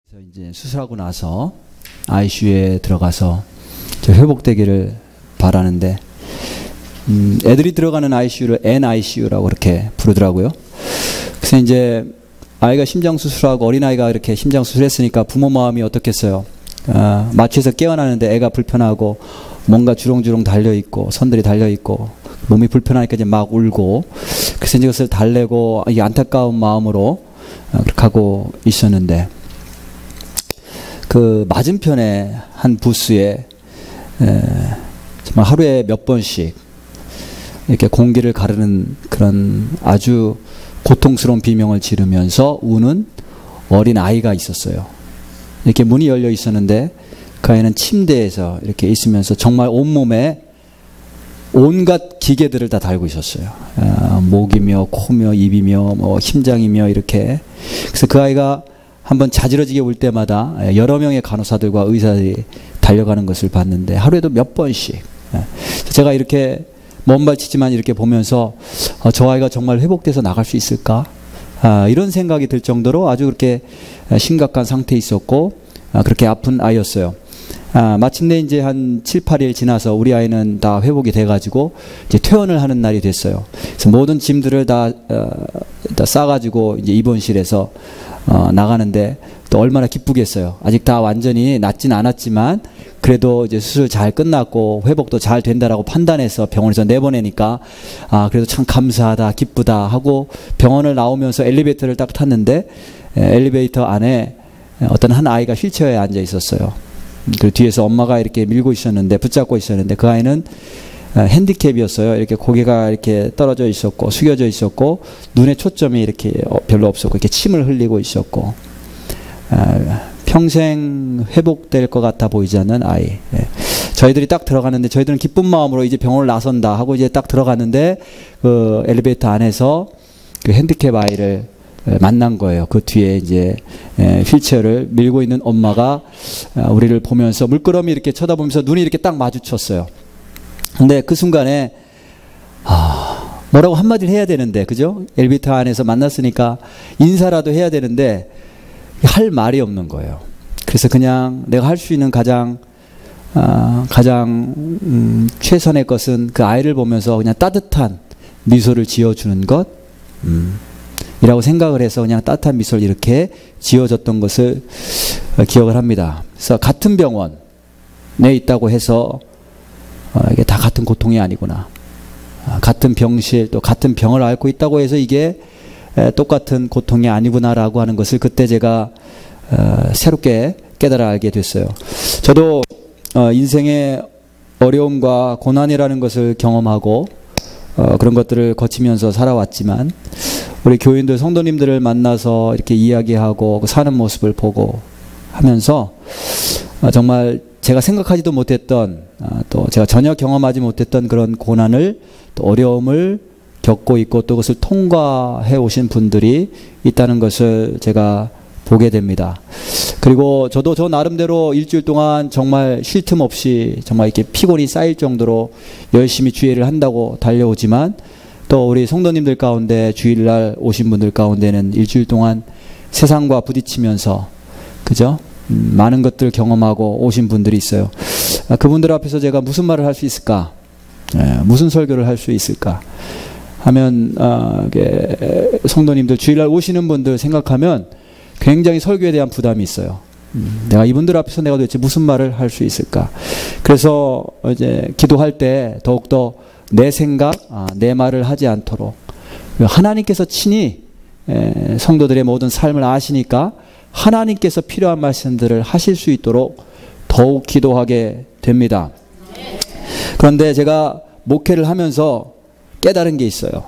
그래서 이제 수술하고 나서 ICU에 들어가서 회복되기를 바라는데, 애들이 들어가는 ICU를 NICU라고 그렇게 부르더라고요. 그래서 이제 아이가 심장 수술하고 어린아이가 이렇게 심장 수술했으니까 부모 마음이 어떻겠어요? 마취해서 깨어나는데 애가 불편하고 뭔가 주렁주렁 달려있고 선들이 달려있고 몸이 불편하니까 이제 막 울고, 그래서 이제 그것을 달래고 이 안타까운 마음으로 그렇게 하고 있었는데, 그 맞은편에 한 부스에 정말 하루에 몇 번씩 이렇게 공기를 가르는 그런 아주 고통스러운 비명을 지르면서 우는 어린 아이가 있었어요. 이렇게 문이 열려 있었는데 그 아이는 침대에서 이렇게 있으면서 정말 온몸에 온갖 기계들을 다 달고 있었어요. 목이며 코며 입이며 뭐 심장이며 이렇게. 그래서 그 아이가 한번 자지러지게 울 때마다 여러 명의 간호사들과 의사들이 달려가는 것을 봤는데 하루에도 몇 번씩. 제가 이렇게 먼발치지만 이렇게 보면서 저 아이가 정말 회복돼서 나갈 수 있을까? 이런 생각이 들 정도로 아주 그렇게 심각한 상태에 있었고, 그렇게 아픈 아이였어요. 마침내 이제 한 7, 8일 지나서 우리 아이는 다 회복이 돼가지고 이제 퇴원을 하는 날이 됐어요. 그래서 모든 짐들을 다 싸가지고 이제 입원실에서 나가는데 또 얼마나 기쁘겠어요. 아직 다 완전히 낫진 않았지만 그래도 이제 수술 잘 끝났고 회복도 잘 된다라고 판단해서 병원에서 내보내니까 그래도 참 감사하다, 기쁘다 하고 병원을 나오면서 엘리베이터를 딱 탔는데 엘리베이터 안에 어떤 한 아이가 휠체어에 앉아 있었어요. 그 뒤에서 엄마가 이렇게 밀고 있었는데, 붙잡고 있었는데, 그 아이는 핸디캡이었어요. 이렇게 고개가 이렇게 떨어져 있었고 숙여져 있었고 눈에 초점이 이렇게 별로 없었고 이렇게 침을 흘리고 있었고, 평생 회복될 것 같아 보이지 않는 아이. 저희들이 딱 들어가는데, 저희들은 기쁜 마음으로 이제 병원을 나선다 하고 이제 딱 들어갔는데 그 엘리베이터 안에서 그 핸디캡 아이를 만난 거예요. 그 뒤에 이제 휠체어를 밀고 있는 엄마가 우리를 보면서 물끄러미 이렇게 쳐다보면서 눈이 이렇게 딱 마주쳤어요. 근데 그 순간에 뭐라고 한마디를 해야 되는데, 그죠? 엘리베이터 안에서 만났으니까 인사라도 해야 되는데 할 말이 없는 거예요. 그래서 그냥 내가 할 수 있는 가장 최선의 것은 그 아이를 보면서 그냥 따뜻한 미소를 지어주는 것 이라고 생각을 해서 그냥 따뜻한 미소를 이렇게 지어줬던 것을 기억을 합니다. 그래서 같은 병원에 있다고 해서 이게 다 같은 고통이 아니구나. 같은 병실 또 같은 병을 앓고 있다고 해서 이게 똑같은 고통이 아니구나라고 하는 것을 그때 제가 새롭게 깨달아 알게 됐어요. 저도 인생의 어려움과 고난이라는 것을 경험하고 그런 것들을 거치면서 살아왔지만, 우리 교인들 성도님들을 만나서 이렇게 이야기하고 사는 모습을 보고 하면서 정말 제가 생각하지도 못했던, 또 제가 전혀 경험하지 못했던 그런 고난을, 또 어려움을 겪고 있고 또 그것을 통과해 오신 분들이 있다는 것을 제가 보게 됩니다. 그리고 저도 저 나름대로 일주일 동안 정말 쉴 틈 없이 정말 이렇게 피곤이 쌓일 정도로 열심히 주일을 한다고 달려오지만, 또 우리 성도님들 가운데 주일날 오신 분들 가운데는 일주일 동안 세상과 부딪히면서, 그죠? 많은 것들 경험하고 오신 분들이 있어요. 그분들 앞에서 제가 무슨 말을 할 수 있을까? 무슨 설교를 할 수 있을까? 하면 성도님들 주일날 오시는 분들 생각하면 굉장히 설교에 대한 부담이 있어요. 내가 이분들 앞에서 내가 도대체 무슨 말을 할 수 있을까? 그래서 이제 기도할 때 더욱더 내 생각, 내 말을 하지 않도록, 하나님께서 친히 성도들의 모든 삶을 아시니까 하나님께서 필요한 말씀들을 하실 수 있도록 더욱 기도하게 됩니다. 그런데 제가 목회를 하면서 깨달은 게 있어요.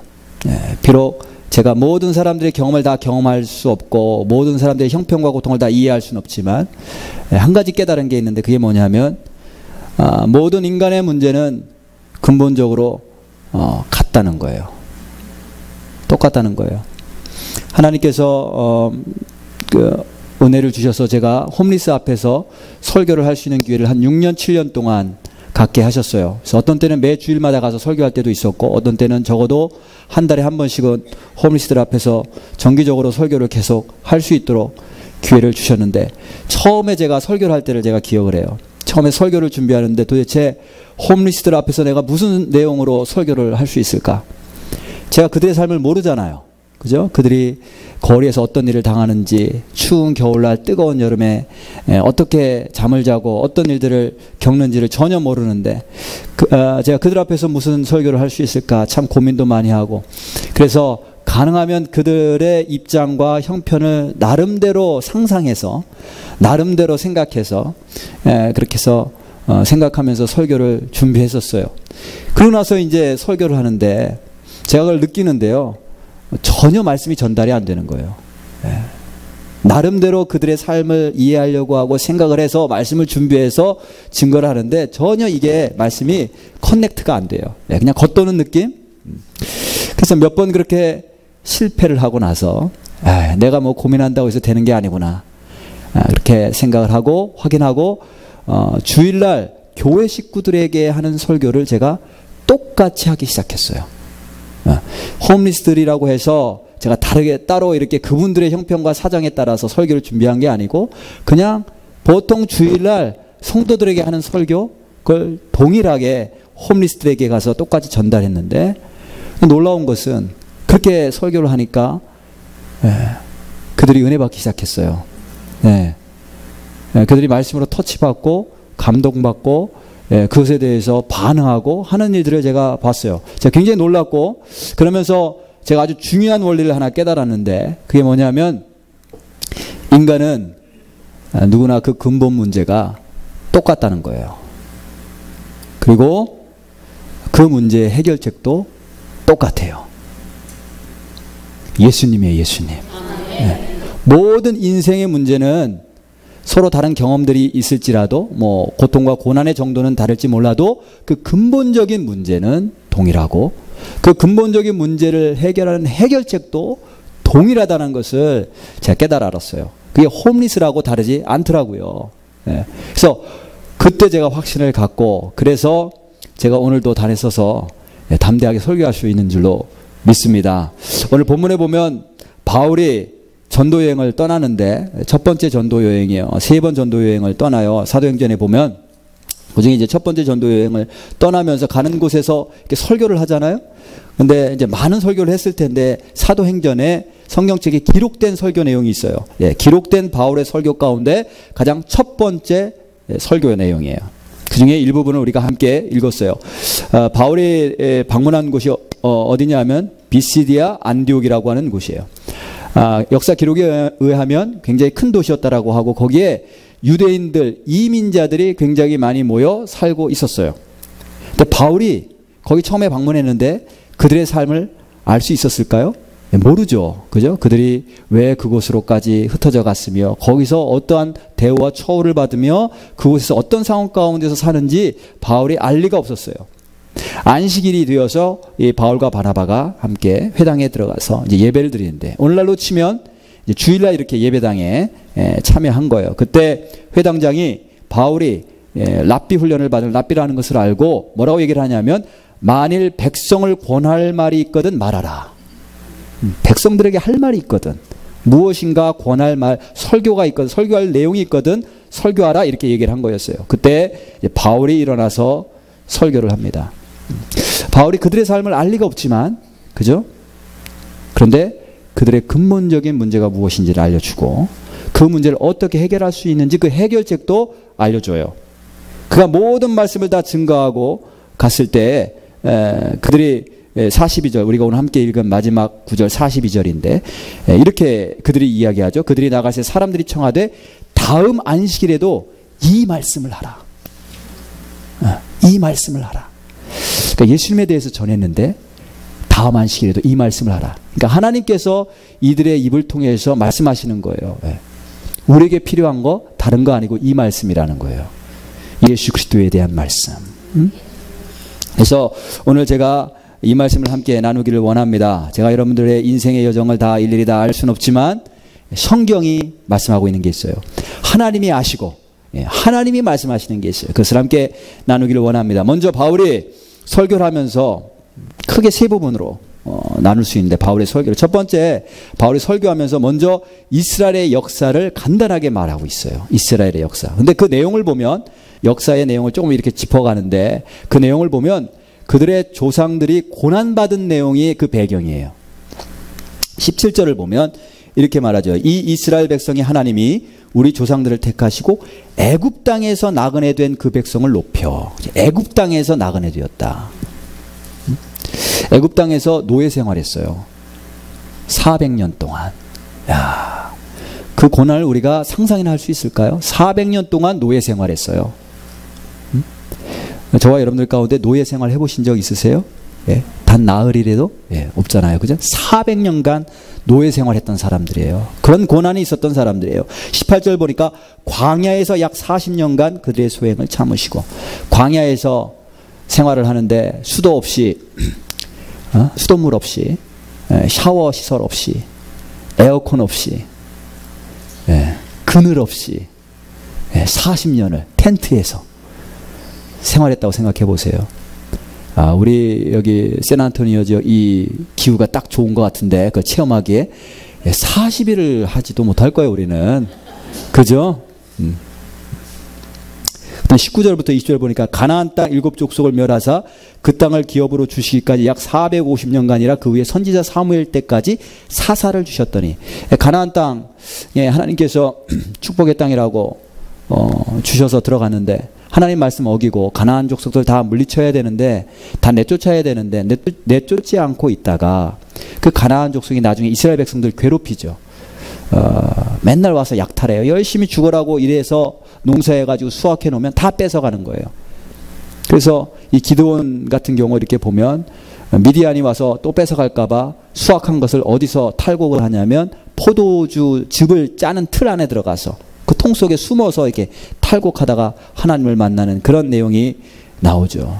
비록 제가 모든 사람들의 경험을 다 경험할 수 없고 모든 사람들의 형편과 고통을 다 이해할 수는 없지만, 한 가지 깨달은 게 있는데 그게 뭐냐면, 모든 인간의 문제는 근본적으로 같다는 거예요. 똑같다는 거예요. 하나님께서 그 은혜를 주셔서 제가 홈리스 앞에서 설교를 할 수 있는 기회를 한 6년 7년 동안 갖게 하셨어요. 그래서 어떤 때는 매 주일마다 가서 설교할 때도 있었고, 어떤 때는 적어도 한 달에 한 번씩은 홈리스들 앞에서 정기적으로 설교를 계속 할 수 있도록 기회를 주셨는데 처음에 제가 설교를 할 때를 제가 기억을 해요. 처음에 설교를 준비하는데 도대체 홈리스들 앞에서 내가 무슨 내용으로 설교를 할 수 있을까? 제가 그들의 삶을 모르잖아요. 그죠? 그들이 거리에서 어떤 일을 당하는지, 추운 겨울날 뜨거운 여름에 어떻게 잠을 자고 어떤 일들을 겪는지를 전혀 모르는데 제가 그들 앞에서 무슨 설교를 할 수 있을까 참 고민도 많이 하고, 그래서 가능하면 그들의 입장과 형편을 나름대로 상상해서, 나름대로 생각해서, 그렇게 해서 생각하면서 설교를 준비했었어요. 그러고 나서 이제 설교를 하는데 제가 그걸 느끼는데요, 전혀 말씀이 전달이 안 되는 거예요. 나름대로 그들의 삶을 이해하려고 하고 생각을 해서 말씀을 준비해서 증거를 하는데 전혀 이게 말씀이 커넥트가 안 돼요. 그냥 겉도는 느낌? 그래서 몇 번 그렇게 실패를 하고 나서 내가 뭐 고민한다고 해서 되는 게 아니구나, 그렇게 생각을 하고 확인하고 주일날 교회 식구들에게 하는 설교를 제가 똑같이 하기 시작했어요. 홈리스들이라고 해서 제가 다르게 따로 이렇게 그분들의 형편과 사정에 따라서 설교를 준비한 게 아니고 그냥 보통 주일날 성도들에게 하는 설교, 그걸 동일하게 홈리스들에게 가서 똑같이 전달했는데, 놀라운 것은 그렇게 설교를 하니까 그들이 은혜 받기 시작했어요. 그들이 말씀으로 터치받고 감동받고 그것에 대해서 반응하고 하는 일들을 제가 봤어요. 제가 굉장히 놀랐고, 그러면서 제가 아주 중요한 원리를 하나 깨달았는데, 그게 뭐냐면 인간은 누구나 그 근본 문제가 똑같다는 거예요. 그리고 그 문제의 해결책도 똑같아요. 예수님이에요, 예수님. 모든 인생의 문제는 서로 다른 경험들이 있을지라도, 뭐 고통과 고난의 정도는 다를지 몰라도 그 근본적인 문제는 동일하고, 그 근본적인 문제를 해결하는 해결책도 동일하다는 것을 제가 깨달아 알았어요. 그게 홈리스라고 다르지 않더라고요. 그래서 그때 제가 확신을 갖고, 그래서 제가 오늘도 단에 서서 담대하게 설교할 수 있는 줄로 믿습니다. 오늘 본문에 보면 바울이 전도여행을 떠나는데, 첫 번째 전도여행이에요. 3번 전도여행을 떠나요. 사도행전에 보면 그중에 이제 첫 번째 전도여행을 떠나면서 가는 곳에서 이렇게 설교를 하잖아요. 근데 이제 많은 설교를 했을 텐데 사도행전에 성경책에 기록된 설교 내용이 있어요. 기록된 바울의 설교 가운데 가장 첫 번째 설교 내용이에요. 그중에 일부분을 우리가 함께 읽었어요. 바울이 방문한 곳이 어디냐 하면 비시디아 안디옥이라고 하는 곳이에요. 역사 기록에 의하면 굉장히 큰 도시였다라고 하고, 거기에 유대인들, 이민자들이 굉장히 많이 모여 살고 있었어요. 근데 바울이 거기 처음에 방문했는데 그들의 삶을 알 수 있었을까요? 모르죠. 그죠? 그들이 왜 그곳으로까지 흩어져 갔으며 거기서 어떠한 대우와 처우를 받으며 그곳에서 어떤 상황 가운데서 사는지 바울이 알 리가 없었어요. 안식일이 되어서 이 바울과 바나바가 함께 회당에 들어가서 이제 예배를 드리는데, 오늘날로 치면 이제 주일날 이렇게 예배당에 참여한 거예요. 그때 회당장이 바울이 랍비 훈련을 받을 랍비라는 것을 알고 뭐라고 얘기를 하냐면, 만일 백성을 권할 말이 있거든 말하라. 백성들에게 할 말이 있거든, 무엇인가 권할 말, 설교가 있거든, 설교할 내용이 있거든 설교하라, 이렇게 얘기를 한 거였어요. 그때 이제 바울이 일어나서 설교를 합니다. 바울이 그들의 삶을 알 리가 없지만, 그죠? 그런데 그들의 근본적인 문제가 무엇인지를 알려주고, 그 문제를 어떻게 해결할 수 있는지 그 해결책도 알려줘요. 그가 모든 말씀을 다 증거하고 갔을 때 그들이 42절, 우리가 오늘 함께 읽은 마지막 구절 42절인데 이렇게 그들이 이야기하죠. 그들이 나가서 사람들이 청하되 다음 안식일에도 이 말씀을 하라. 이 말씀을 하라. 그러니까 예수님에 대해서 전했는데 다음 안식일에도 이 말씀을 하라. 그러니까 하나님께서 이들의 입을 통해서 말씀하시는 거예요. 우리에게 필요한 거 다른 거 아니고 이 말씀이라는 거예요. 예수 그리스도에 대한 말씀. 그래서 오늘 제가 이 말씀을 함께 나누기를 원합니다. 제가 여러분들의 인생의 여정을 다 일일이 다 알 수는 없지만 성경이 말씀하고 있는 게 있어요. 하나님이 아시고 하나님이 말씀하시는 게 있어요. 그것을 함께 나누기를 원합니다. 먼저 바울이 설교를 하면서 크게 세 부분으로 나눌 수 있는데, 바울의 설교를. 첫 번째, 바울이 설교하면서 먼저 이스라엘의 역사를 간단하게 말하고 있어요. 이스라엘의 역사. 근데 그 내용을 보면, 역사의 내용을 조금 이렇게 짚어가는데, 그 내용을 보면 그들의 조상들이 고난받은 내용이 그 배경이에요. 17절을 보면 이렇게 말하죠. 이 이스라엘 백성이 하나님이 우리 조상들을 택하시고 애굽 땅에서 나그네 된 그 백성을 높여. 애굽 땅에서 나그네 되었다. 애굽 땅에서 노예 생활했어요. 400년 동안. 야, 그 고난을 우리가 상상이나 할 수 있을까요? 400년 동안 노예 생활했어요. 저와 여러분들 가운데 노예 생활 해보신 적 있으세요? 예, 단 나흘이라도 없잖아요. 그죠? 400년간 노예 생활했던 사람들이에요. 그런 고난이 있었던 사람들이에요. 18절 보니까 광야에서 약 40년간 그들의 소행을 참으시고, 광야에서 생활을 하는데 수도 없이, 수돗물 없이, 샤워 시설 없이, 에어컨 없이, 그늘 없이 40년을 텐트에서 생활했다고 생각해 보세요. 우리 여기 샌안토니오 지역 이 기후가 딱 좋은 것 같은데, 그 체험하기에 40일을 하지도 못할 거예요, 우리는. 그죠? 19절부터 20절 보니까 가나안 땅 7족속을 멸하사 그 땅을 기업으로 주시기까지 약 450년간이라 그 후에 선지자 사무엘 때까지 사사를 주셨더니, 가나안 땅 하나님께서 축복의 땅이라고 주셔서 들어갔는데, 하나님 말씀 어기고 가나안 족속들 다 물리쳐야 되는데, 다 내쫓아야 되는데 내쫓지 않고 있다가 그 가나안 족속이 나중에 이스라엘 백성들 괴롭히죠. 맨날 와서 약탈해요. 열심히 죽으라고 이래서 농사해가지고 수확해 놓으면 다 뺏어가는 거예요. 그래서 이 기드온 같은 경우 이렇게 보면 미디안이 와서 또 뺏어갈까봐 수확한 것을 어디서 탈곡을 하냐면 포도주 즙을 짜는 틀 안에 들어가서 그 통 속에 숨어서 이렇게 탈곡하다가 하나님을 만나는 그런 내용이 나오죠.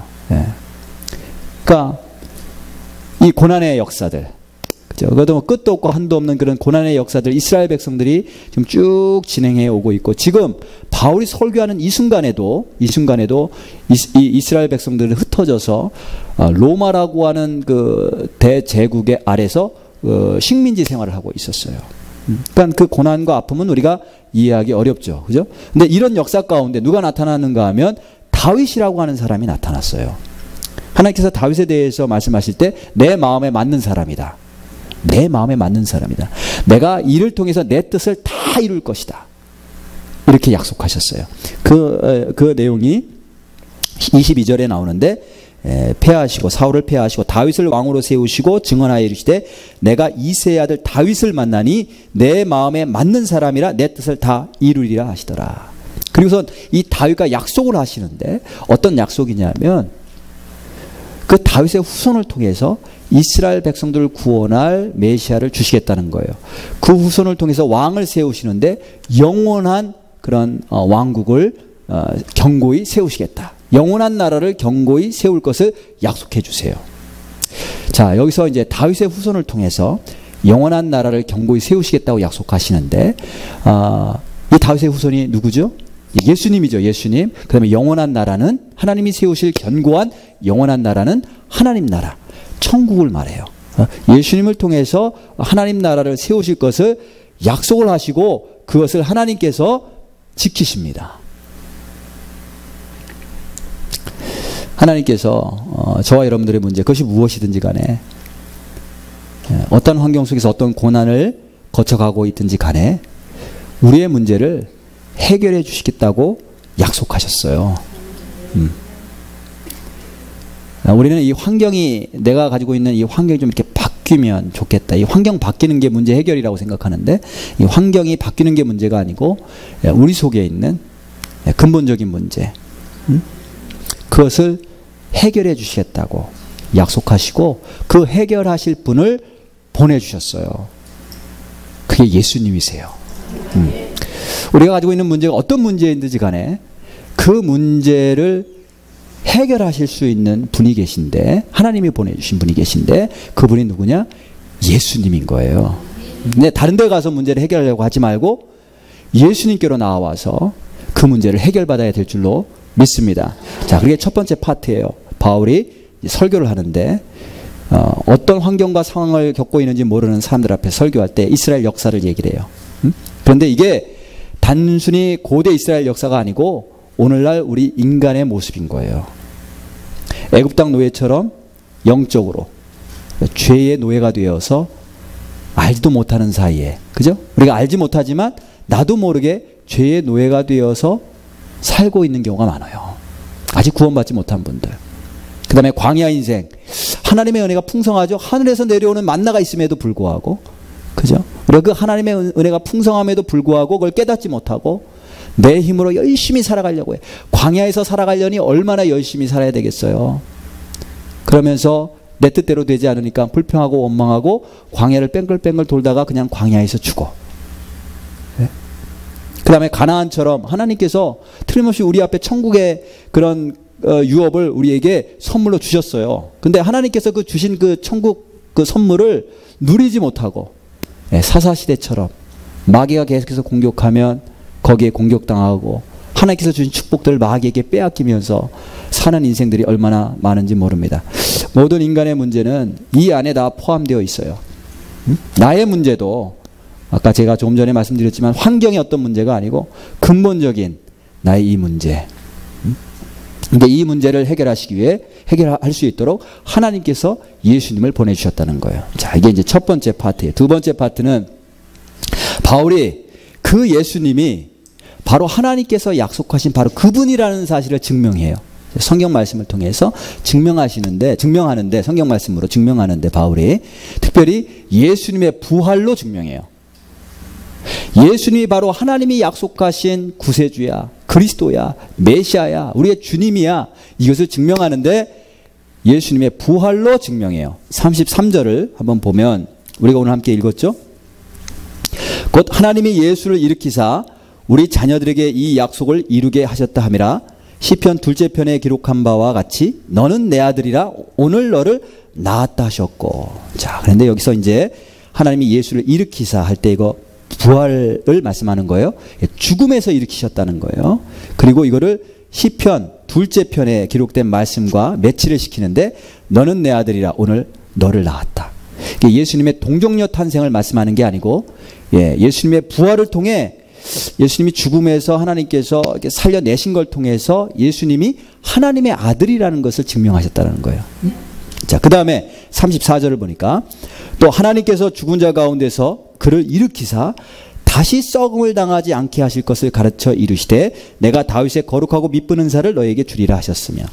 그러니까 이 고난의 역사들, 그죠? 그래도 뭐 끝도 없고 한도 없는 그런 고난의 역사들 이스라엘 백성들이 지금 쭉 진행해 오고 있고, 지금 바울이 설교하는 이 순간에도 이스라엘 백성들은 흩어져서 로마라고 하는 그 대제국의 아래서 식민지 생활을 하고 있었어요. 그러니까 그 고난과 아픔은 우리가 이해하기 어렵죠. 그죠? 근데 이런 역사 가운데 누가 나타나는가 하면 다윗이라고 하는 사람이 나타났어요. 하나님께서 다윗에 대해서 말씀하실 때 내 마음에 맞는 사람이다. 내 마음에 맞는 사람이다. 내가 이를 통해서 내 뜻을 다 이룰 것이다. 이렇게 약속하셨어요. 그 내용이 22절에 나오는데, 패하시고 사울을 패하시고 다윗을 왕으로 세우시고 증언하여 이르시되 내가 이새의 아들 다윗을 만나니 내 마음에 맞는 사람이라 내 뜻을 다 이루리라 하시더라. 그리고선 이 다윗과 약속을 하시는데, 어떤 약속이냐면 그 다윗의 후손을 통해서 이스라엘 백성들을 구원할 메시아를 주시겠다는 거예요. 그 후손을 통해서 왕을 세우시는데 영원한 그런 왕국을 견고히 세우시겠다. 영원한 나라를 견고히 세울 것을 약속해 주세요. 자, 여기서 이제 다윗의 후손을 통해서 영원한 나라를 견고히 세우시겠다고 약속하시는데, 이 다윗의 후손이 누구죠? 예수님이죠. 예수님. 그 다음에 영원한 나라는 하나님이 세우실 견고한 영원한 나라는 하나님 나라, 천국을 말해요. 예수님을 통해서 하나님 나라를 세우실 것을 약속을 하시고 그것을 하나님께서 지키십니다. 하나님께서 저와 여러분들의 문제, 그것이 무엇이든지 간에, 어떤 환경 속에서 어떤 고난을 거쳐가고 있든지 간에 우리의 문제를 해결해 주시겠다고 약속하셨어요. 우리는 이 환경이, 내가 가지고 있는 이 환경이 좀 이렇게 바뀌면 좋겠다. 이 환경 바뀌는 게 문제 해결이라고 생각하는데, 이 환경이 바뀌는 게 문제가 아니고 우리 속에 있는 근본적인 문제, 그것을 해결해 주시겠다고 약속하시고 그 해결하실 분을 보내주셨어요. 그게 예수님이세요. 우리가 가지고 있는 문제가 어떤 문제인지 간에 그 문제를 해결하실 수 있는 분이 계신데, 하나님이 보내주신 분이 계신데, 그분이 누구냐? 예수님인 거예요. 근데 다른 데 가서 문제를 해결하려고 하지 말고 예수님께로 나와서 그 문제를 해결받아야 될 줄로 믿습니다. 자, 그게 첫 번째 파트예요. 바울이 설교를 하는데 어떤 환경과 상황을 겪고 있는지 모르는 사람들 앞에 설교할 때 이스라엘 역사를 얘기를 해요. 그런데 이게 단순히 고대 이스라엘 역사가 아니고 오늘날 우리 인간의 모습인 거예요. 애굽 땅 노예처럼 영적으로 죄의 노예가 되어서 알지도 못하는 사이에, 그죠? 우리가 알지 못하지만 나도 모르게 죄의 노예가 되어서 살고 있는 경우가 많아요. 아직 구원받지 못한 분들. 그 다음에 광야 인생. 하나님의 은혜가 풍성하죠. 하늘에서 내려오는 만나가 있음에도 불구하고, 그죠? 우리가 그 하나님의 은혜가 풍성함에도 불구하고 그걸 깨닫지 못하고 내 힘으로 열심히 살아가려고 해. 광야에서 살아가려니 얼마나 열심히 살아야 되겠어요. 그러면서 내 뜻대로 되지 않으니까 불평하고 원망하고 광야를 뺑글뺑글 돌다가 그냥 광야에서 죽어. 네? 그 다음에 가나안처럼 하나님께서 틀림없이 우리 앞에 천국의 그런 유업을 우리에게 선물로 주셨어요. 근데 하나님께서 그 주신 그 천국 그 선물을 누리지 못하고 사사시대처럼 마귀가 계속해서 공격하면 거기에 공격당하고 하나님께서 주신 축복들을 마귀에게 빼앗기면서 사는 인생들이 얼마나 많은지 모릅니다. 모든 인간의 문제는 이 안에 다 포함되어 있어요. 나의 문제도 아까 제가 조금 전에 말씀드렸지만 환경의 어떤 문제가 아니고 근본적인 나의 이 문제. 근데 이 문제를 해결하시기 위해 해결할 수 있도록 하나님께서 예수님을 보내주셨다는 거예요. 자, 이게 이제 첫 번째 파트예요. 두 번째 파트는 바울이 그 예수님이 바로 하나님께서 약속하신 바로 그분이라는 사실을 증명해요. 성경 말씀을 통해서 증명하는데 성경 말씀으로 증명하는데 바울이 특별히 예수님의 부활로 증명해요. 예수님이 바로 하나님이 약속하신 구세주야, 그리스도야, 메시아야, 우리의 주님이야, 이것을 증명하는데 예수님의 부활로 증명해요. 33절을 한번 보면 우리가 오늘 함께 읽었죠? 곧 하나님이 예수를 일으키사 우리 자녀들에게 이 약속을 이루게 하셨다 함이라. 시편 둘째 편에 기록한 바와 같이 너는 내 아들이라 오늘 너를 낳았다 하셨고. 자, 그런데 여기서 이제 하나님이 예수를 일으키사 할 때 이거 부활을 말씀하는 거예요. 죽음에서 일으키셨다는 거예요. 그리고 이거를 시편 둘째 편에 기록된 말씀과 매치를 시키는데 너는 내 아들이라 오늘 너를 낳았다. 예수님의 동정녀 탄생을 말씀하는 게 아니고 예수님의 부활을 통해 예수님이 죽음에서 하나님께서 살려내신 걸 통해서 예수님이 하나님의 아들이라는 것을 증명하셨다는 거예요. 자, 그 다음에 34절을 보니까 또 하나님께서 죽은 자 가운데서 그를 일으키사 다시 썩음을 당하지 않게 하실 것을 가르쳐 이르시되 내가 다윗의 거룩하고 미쁜 은사를 너에게 주리라 하셨으며.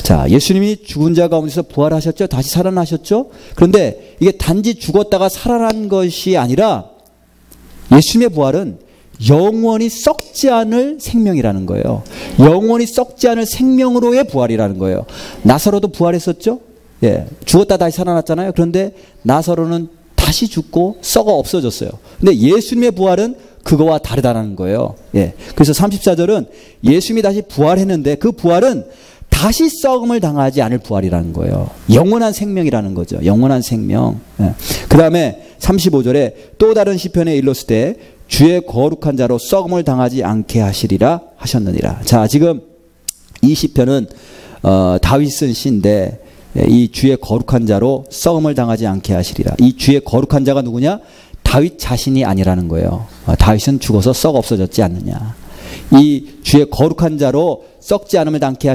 자, 예수님이 죽은 자 가운데서 부활하셨죠. 다시 살아나셨죠. 그런데 이게 단지 죽었다가 살아난 것이 아니라 예수님의 부활은 영원히 썩지 않을 생명이라는 거예요. 영원히 썩지 않을 생명으로의 부활이라는 거예요. 나사로도 부활했었죠. 죽었다 다시 살아났잖아요. 그런데 나사로는 다시 죽고 썩어 없어졌어요. 근데 예수님의 부활은 그거와 다르다는 거예요. 그래서 34절은 예수님이 다시 부활했는데 그 부활은 다시 썩음을 당하지 않을 부활이라는 거예요. 영원한 생명이라는 거죠. 영원한 생명. 그 다음에 35절에 또 다른 시편에 일렀을 때 주의 거룩한 자로 썩음을 당하지 않게 하시리라 하셨느니라. 자, 지금 이 시편은 다윗 쓴 시인데 이 주의 거룩한 자로 썩음을 당하지 않게 하시리라. 이 주의 거룩한 자가 누구냐? 다윗 자신이 아니라는 거예요. 다윗은 죽어서 썩어 없어졌지 않느냐. 이 주의 거룩한 자로 썩지 않음을 당케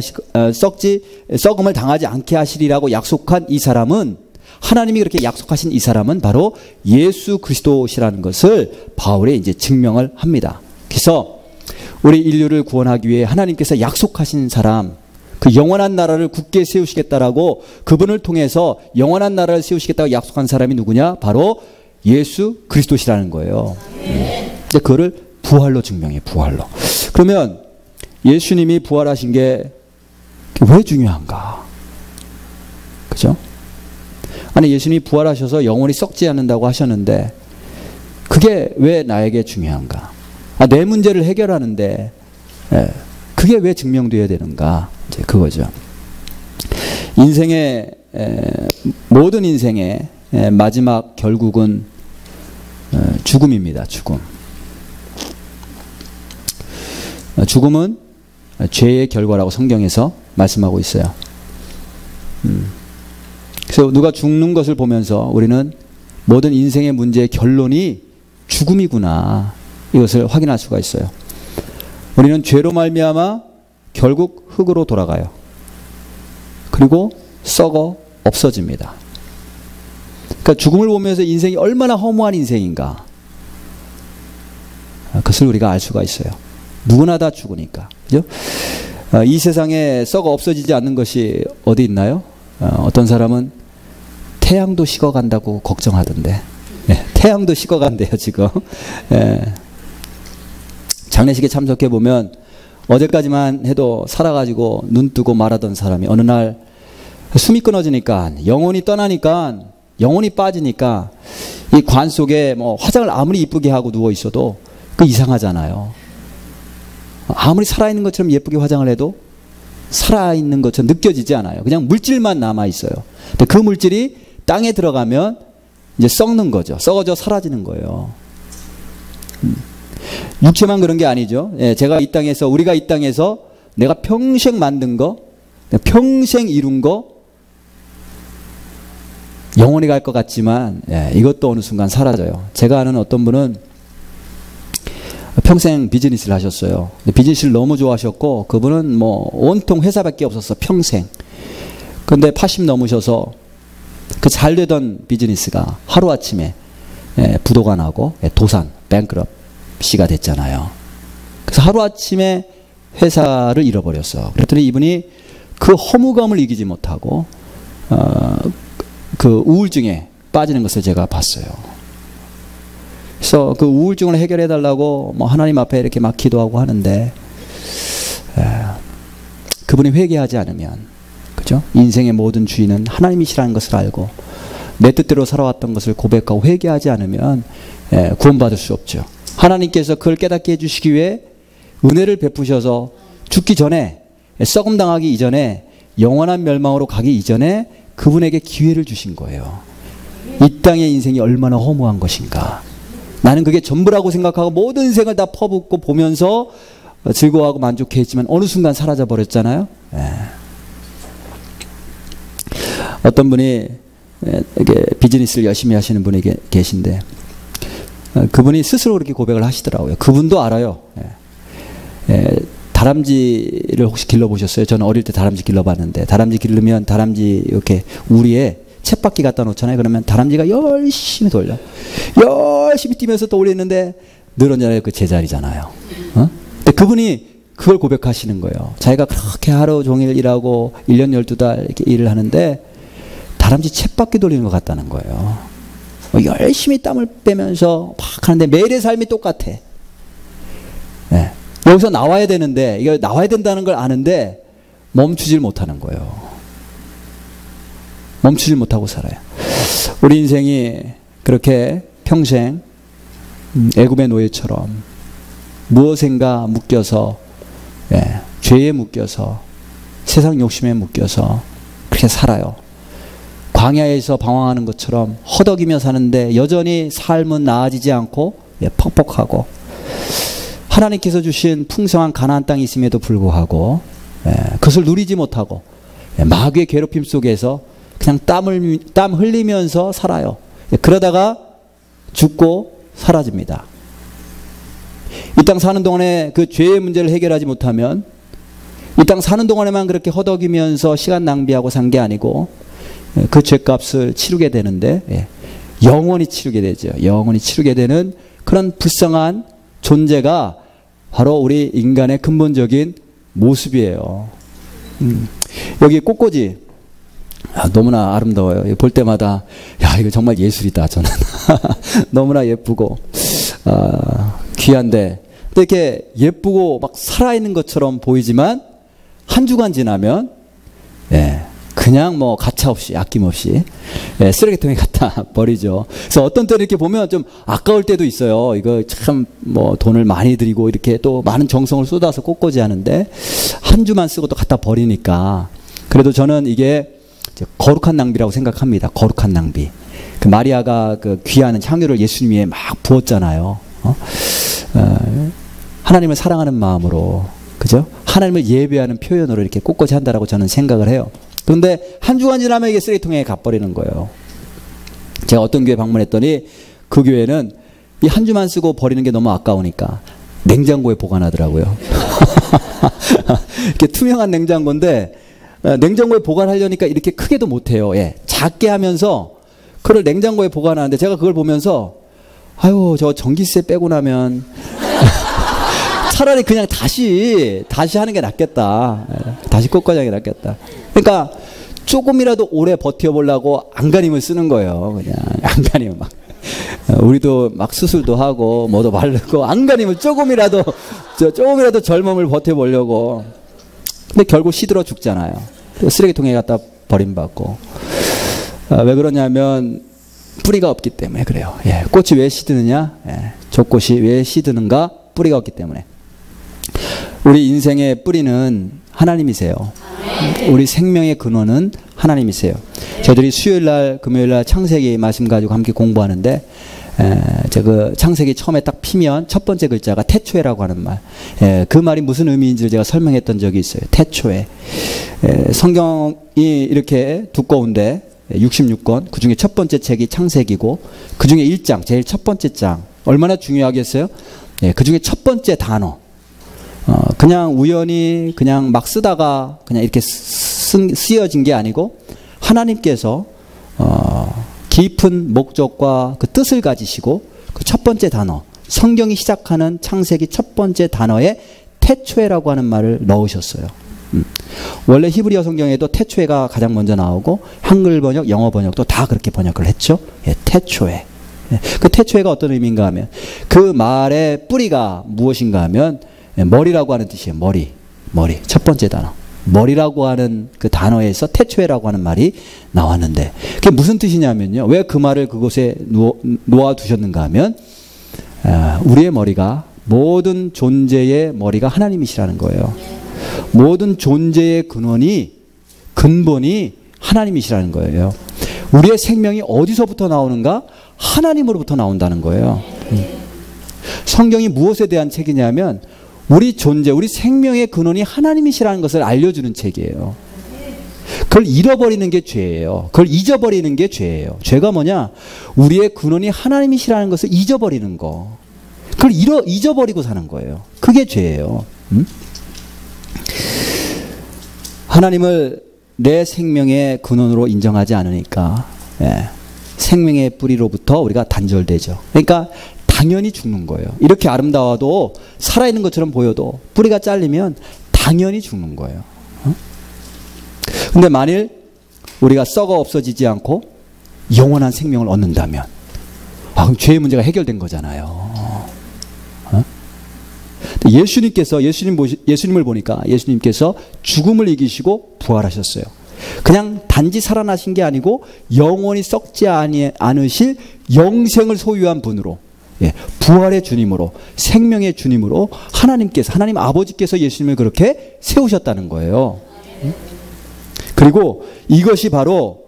썩음을 당하지 않게 하시리라고 약속한 이 사람은, 하나님이 그렇게 약속하신 이 사람은 바로 예수 그리스도시라는 것을 바울이 이제 증명을 합니다. 그래서 우리 인류를 구원하기 위해 하나님께서 약속하신 사람, 그 영원한 나라를 굳게 세우시겠다라고 그분을 통해서 영원한 나라를 세우시겠다고 약속한 사람이 누구냐? 바로 예수 그리스도시라는 거예요. 근데 그거를 부활로 증명해, 부활로. 그러면 예수님이 부활하신 게 왜 중요한가? 그죠? 아니, 예수님이 부활하셔서 영원히 썩지 않는다고 하셨는데 그게 왜 나에게 중요한가? 내 문제를 해결하는데 그게 왜 증명되어야 되는가? 이제 그거죠. 인생의 모든 인생의 마지막 결국은 죽음입니다. 죽음. 죽음은 죄의 결과라고 성경에서 말씀하고 있어요. 그래서 누가 죽는 것을 보면서 우리는 모든 인생의 문제의 결론이 죽음이구나, 이것을 확인할 수가 있어요. 우리는 죄로 말미암아 결국 흙으로 돌아가요. 그리고 썩어 없어집니다. 그러니까 죽음을 보면서 인생이 얼마나 허무한 인생인가, 그것을 우리가 알 수가 있어요. 누구나 다 죽으니까. 그죠? 이 세상에 썩어 없어지지 않는 것이 어디 있나요? 어떤 사람은 태양도 식어간다고 걱정하던데. 태양도 식어간대요, 지금. 장례식에 참석해보면 어제까지만 해도 살아가지고 눈 뜨고 말하던 사람이 어느 날 숨이 끊어지니까, 영혼이 떠나니까, 영혼이 빠지니까 이 관 속에 뭐 화장을 아무리 이쁘게 하고 누워 있어도 그 이상하잖아요. 아무리 살아있는 것처럼 예쁘게 화장을 해도 살아있는 것처럼 느껴지지 않아요. 그냥 물질만 남아있어요. 근데 그 물질이 땅에 들어가면 이제 썩는 거죠. 썩어져 사라지는 거예요. 육체만 그런 게 아니죠. 제가 이 땅에서, 우리가 이 땅에서 내가 평생 만든 거, 평생 이룬 거, 영원히 갈 것 같지만 이것도 어느 순간 사라져요. 제가 아는 어떤 분은 평생 비즈니스를 하셨어요. 비즈니스를 너무 좋아하셨고, 그분은 뭐 온통 회사밖에 없었어, 평생. 근데 80 넘으셔서 그 잘 되던 비즈니스가 하루아침에 부도가 나고 도산, 뱅크럽시가 됐잖아요. 그래서 하루아침에 회사를 잃어버렸어. 그랬더니 이분이 그 허무감을 이기지 못하고 그 우울증에 빠지는 것을 제가 봤어요. 그래서 그 우울증을 해결해 달라고 뭐 하나님 앞에 이렇게 막 기도하고 하는데, 그분이 회개하지 않으면, 그죠? 인생의 모든 주인은 하나님이시라는 것을 알고 내 뜻대로 살아왔던 것을 고백하고 회개하지 않으면 구원받을 수 없죠. 하나님께서 그걸 깨닫게 해주시기 위해 은혜를 베푸셔서 죽기 전에, 썩음 당하기 이전에, 영원한 멸망으로 가기 이전에 그분에게 기회를 주신 거예요. 이 땅의 인생이 얼마나 허무한 것인가. 나는 그게 전부라고 생각하고 모든 인생을 다 퍼붓고 보면서 즐거워하고 만족했지만 어느 순간 사라져 버렸잖아요. 어떤 분이 이게 비즈니스를 열심히 하시는 분이 계신데, 그분이 스스로 그렇게 고백을 하시더라고요. 그분도 알아요. 다람쥐를 혹시 길러보셨어요? 저는 어릴 때 다람쥐 길러봤는데, 다람쥐 기르면 다람쥐 이렇게 우리에 쳇바퀴 갖다 놓잖아요. 그러면 다람쥐가 열심히 돌려. 열심히 뛰면서 또 올리는데 늘 언제나 그 제자리잖아요. 근데 그분이 그걸 고백하시는 거예요. 자기가 그렇게 하루 종일 일하고 1년 12달 이렇게 일을 하는데 다람쥐 쳇바퀴 돌리는 것 같다는 거예요. 열심히 땀을 빼면서 막 하는데 매일의 삶이 똑같아. 여기서 나와야 되는데, 이거 나와야 된다는 걸 아는데 멈추질 못하는 거예요. 멈추질 못하고 살아요. 우리 인생이 그렇게 평생 애굽의 노예처럼 무엇인가 묶여서, 죄에 묶여서, 세상 욕심에 묶여서 그렇게 살아요. 광야에서 방황하는 것처럼 허덕이며 사는데 여전히 삶은 나아지지 않고 퍽퍽하고, 하나님께서 주신 풍성한 가나안 땅이 있음에도 불구하고 그것을 누리지 못하고 마귀의 괴롭힘 속에서 그냥 땀 흘리면서 살아요. 그러다가 죽고 사라집니다. 이 땅 사는 동안에 그 죄의 문제를 해결하지 못하면, 이 땅 사는 동안에만 그렇게 허덕이면서 시간 낭비하고 산 게 아니고 그 죄값을 치르게 되는데, 영원히 치르게 되죠. 영원히 치르게 되는 그런 불쌍한 존재가 바로 우리 인간의 근본적인 모습이에요. 여기 꽃꽂이 너무나 아름다워요. 볼 때마다 야, 이거 정말 예술이다. 저는 너무나 예쁘고 귀한데, 또 이렇게 예쁘고 막 살아있는 것처럼 보이지만 한 주간 지나면 그냥 뭐 가차없이, 아낌없이 쓰레기통에 갖다 버리죠. 그래서 어떤 때는 이렇게 보면 좀 아까울 때도 있어요. 이거 참 뭐 돈을 많이 들이고 이렇게 또 많은 정성을 쏟아서 꽃꽂이 하는데 한 주만 쓰고 또 갖다 버리니까, 그래도 저는 이게 거룩한 낭비라고 생각합니다. 거룩한 낭비. 그 마리아가 그 귀한 향유를 예수님 위에 막 부었잖아요. 하나님을 사랑하는 마음으로, 그죠? 하나님을 예배하는 표현으로 이렇게 꽃꽂이 한다라고 저는 생각을 해요. 그런데 한 주간 지나면 이게 쓰레기통에 가버리는 거예요. 제가 어떤 교회 방문했더니 그 교회는 이 한 주만 쓰고 버리는 게 너무 아까우니까 냉장고에 보관하더라고요. 이렇게 투명한 냉장고인데 냉장고에 보관하려니까 이렇게 크게도 못해요. 예, 작게 하면서 그걸 냉장고에 보관하는데 제가 그걸 보면서 아유 저 전기세 빼고 나면 차라리 그냥 다시 하는 게 낫겠다. 다시 꽃과장이 낫겠다. 그러니까 조금이라도 오래 버텨보려고 안간힘을 쓰는 거예요. 그냥 안간힘을 막. 우리도 막 수술도 하고 뭐도 바르고 안간힘을 조금이라도 젊음을 버텨보려고. 근데 결국 시들어 죽잖아요. 쓰레기통에 갖다 버림받고. 왜 그러냐면 뿌리가 없기 때문에 그래요. 예, 꽃이 왜 시드느냐? 예, 족꽃이 왜 시드는가? 뿌리가 없기 때문에. 우리 인생의 뿌리는 하나님이세요. 우리 생명의 근원은 하나님이세요. 저희들이 수요일날 금요일날 창세기 말씀 가지고 함께 공부하는데 그 창세기 처음에 딱 피면 첫 번째 글자가 태초에라고 하는 말. 그 말이 무슨 의미인지를 제가 설명했던 적이 있어요. 태초에. 성경이 이렇게 두꺼운데 66권 그 중에 첫 번째 책이 창세기고 그 중에 1장 제일 첫 번째 장 얼마나 중요하겠어요? 그 중에 첫 번째 단어 그냥 우연히 그냥 막 쓰다가 그냥 이렇게 쓰여진 게 아니고 하나님께서 깊은 목적과 그 뜻을 가지시고 그 첫 번째 단어 성경이 시작하는 창세기 첫 번째 단어에 태초에라고 하는 말을 넣으셨어요. 원래 히브리어 성경에도 태초에가 가장 먼저 나오고 한글 번역, 영어 번역도 다 그렇게 번역을 했죠. 예, 태초에. 그 태초에가 어떤 의미인가 하면 그 말의 뿌리가 무엇인가 하면 머리라고 하는 뜻이에요. 머리. 첫 번째 단어. 머리라고 하는 그 단어에서 태초에라고 하는 말이 나왔는데 그게 무슨 뜻이냐면요. 왜 그 말을 그곳에 놓아두셨는가 하면 우리의 머리가 모든 존재의 머리가 하나님이시라는 거예요. 모든 존재의 근본이 하나님이시라는 거예요. 우리의 생명이 어디서부터 나오는가? 하나님으로부터 나온다는 거예요. 성경이 무엇에 대한 책이냐면 우리 존재, 우리 생명의 근원이 하나님이시라는 것을 알려주는 책이에요. 그걸 잃어버리는 게 죄예요. 그걸 잊어버리는 게 죄예요. 죄가 뭐냐? 우리의 근원이 하나님이시라는 것을 잊어버리는 거. 그걸 잊어버리고 사는 거예요. 그게 죄예요. 하나님을 내 생명의 근원으로 인정하지 않으니까 생명의 뿌리로부터 우리가 단절되죠. 그러니까 당연히 죽는 거예요. 이렇게 아름다워도 살아있는 것처럼 보여도 뿌리가 잘리면 당연히 죽는 거예요. 근데 만일 우리가 썩어 없어지지 않고 영원한 생명을 얻는다면 그럼 죄의 문제가 해결된 거잖아요. 예수님을 보니까 예수님께서 죽음을 이기시고 부활하셨어요. 그냥 단지 살아나신 게 아니고 영원히 썩지 않으실 영생을 소유한 분으로 부활의 주님으로 생명의 주님으로 하나님 아버지께서 예수님을 그렇게 세우셨다는 거예요. 그리고 이것이 바로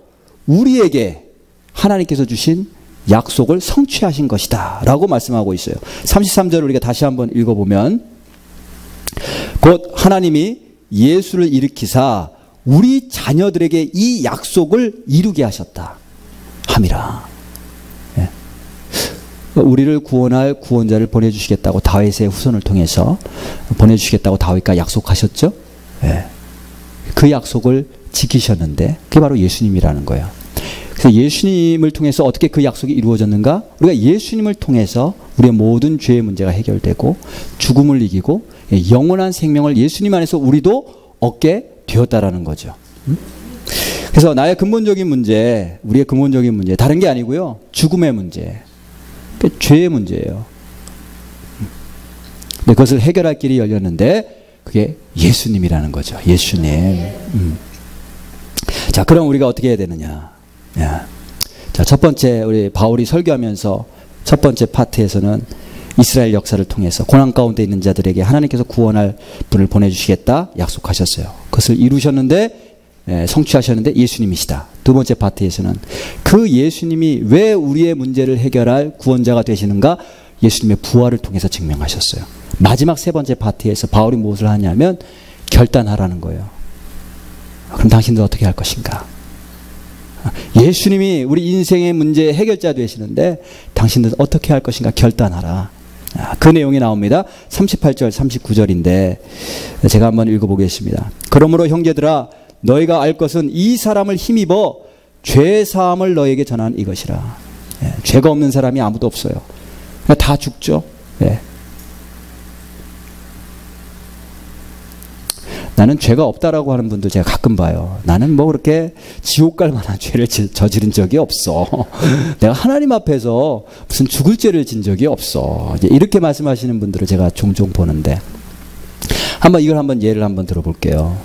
우리에게 하나님께서 주신 약속을 성취하신 것이다 라고 말씀하고 있어요. 33절을 우리가 다시 한번 읽어보면 곧 하나님이 예수를 일으키사 우리 자녀들에게 이 약속을 이루게 하셨다 함이라. 우리를 구원할 구원자를 보내주시겠다고 다윗의 후손을 통해서 보내주시겠다고 다윗과 약속하셨죠. 그 약속을 지키셨는데 그게 바로 예수님이라는 거예요. 그래서 예수님을 통해서 어떻게 그 약속이 이루어졌는가? 우리가 예수님을 통해서 우리의 모든 죄의 문제가 해결되고 죽음을 이기고 영원한 생명을 예수님 안에서 우리도 얻게 되었다라는 거죠. 그래서 나의 근본적인 문제, 우리의 근본적인 문제 다른 게 아니고요. 죽음의 문제. 죄의 문제예요. 근데 그것을 해결할 길이 열렸는데 그게 예수님이라는 거죠. 예수님. 자, 그럼 우리가 어떻게 해야 되느냐? 자, 첫 번째 우리 바울이 설교하면서 첫 번째 파트에서는 이스라엘 역사를 통해서 고난 가운데 있는 자들에게 하나님께서 구원할 분을 보내주시겠다 약속하셨어요. 그것을 이루셨는데 성취하셨는데 예수님이시다. 두 번째 파트에서는 그 예수님이 왜 우리의 문제를 해결할 구원자가 되시는가? 예수님의 부활을 통해서 증명하셨어요. 마지막 세 번째 파트에서 바울이 무엇을 하냐면 결단하라는 거예요. 그럼 당신들 어떻게 할 것인가? 예수님이 우리 인생의 문제의 해결자 되시는데 당신들 어떻게 할 것인가 결단하라. 그 내용이 나옵니다. 38절 39절인데 제가 한번 읽어보겠습니다. 그러므로 형제들아 너희가 알 것은 이 사람을 힘입어 죄사함을 너희에게 전한 이것이라. 죄가 없는 사람이 아무도 없어요. 다 죽죠. 나는 죄가 없다라고 하는 분도 제가 가끔 봐요. 나는 뭐 그렇게 지옥 갈 만한 죄를 저지른 적이 없어. 내가 하나님 앞에서 무슨 죽을 죄를 진 적이 없어. 이렇게 말씀하시는 분들을 제가 종종 보는데 이걸 한번 예를 한번 들어볼게요.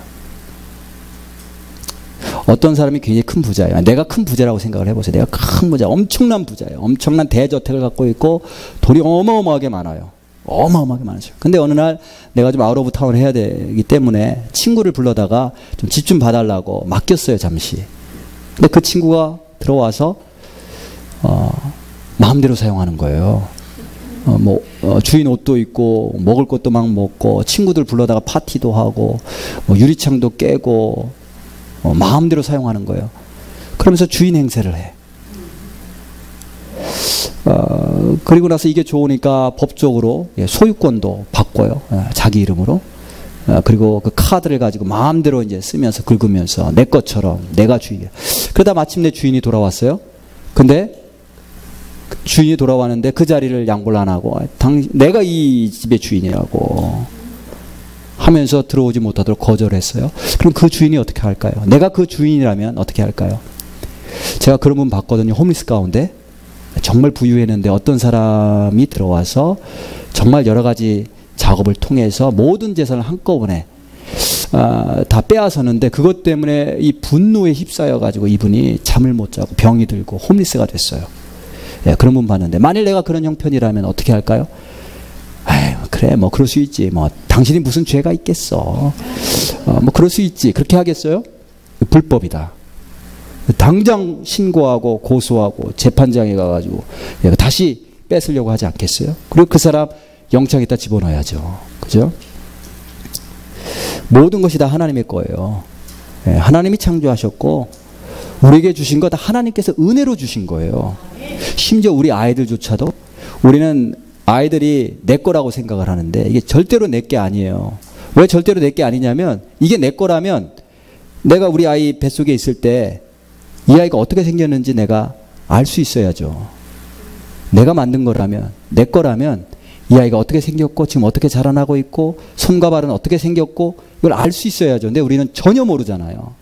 어떤 사람이 굉장히 큰 부자예요. 내가 큰 부자라고 생각을 해보세요. 내가 큰 부자, 엄청난 부자예요. 엄청난 대저택을 갖고 있고 돈이 어마어마하게 많아요. 어마어마하게 많으죠. 근데 어느 날 내가 좀 아웃 오브 타운을 해야 되기 때문에 친구를 불러다가 좀 집 좀 봐달라고 맡겼어요, 잠시. 근데 그 친구가 들어와서 마음대로 사용하는 거예요. 주인 옷도 입고 먹을 것도 막 먹고 친구들 불러다가 파티도 하고 유리창도 깨고 마음대로 사용하는 거예요. 그러면서 주인 행세를 해. 그리고 나서 이게 좋으니까 법적으로 소유권도 바꿔요. 자기 이름으로. 그리고 그 카드를 가지고 마음대로 이제 쓰면서 긁으면서 내 것처럼 내가 주인이야. 그러다 마침내 주인이 돌아왔어요. 근데 주인이 돌아왔는데 그 자리를 양보를 안 하고 내가 이 집의 주인이라고 하면서 들어오지 못하도록 거절했어요. 그럼 그 주인이 어떻게 할까요? 내가 그 주인이라면 어떻게 할까요? 제가 그런 분 봤거든요. 홈리스 가운데. 정말 부유했는데 어떤 사람이 들어와서 정말 여러 가지 작업을 통해서 모든 재산을 한꺼번에 다 빼앗았는데 그것 때문에 이 분노에 휩싸여 가지고 이분이 잠을 못 자고 병이 들고 홈리스가 됐어요. 그런 분 봤는데 만일 내가 그런 형편이라면 어떻게 할까요? 그래 뭐 그럴 수 있지. 뭐 당신이 무슨 죄가 있겠어. 뭐 그럴 수 있지. 그렇게 하겠어요? 불법이다. 당장 신고하고 고소하고 재판장에 가가지고 다시 뺏으려고 하지 않겠어요? 그리고 그 사람 영장에다 집어넣어야죠. 그죠? 모든 것이 다 하나님의 거예요. 하나님이 창조하셨고 우리에게 주신 거 다 하나님께서 은혜로 주신 거예요. 심지어 우리 아이들조차도 우리는 아이들이 내 거라고 생각을 하는데 이게 절대로 내 게 아니에요. 왜 절대로 내 게 아니냐면 이게 내 거라면 내가 우리 아이 뱃속에 있을 때 이 아이가 어떻게 생겼는지 내가 알 수 있어야죠. 내가 만든 거라면 내 거라면 이 아이가 어떻게 생겼고 지금 어떻게 자라나고 있고 손과 발은 어떻게 생겼고 이걸 알 수 있어야죠. 근데 우리는 전혀 모르잖아요.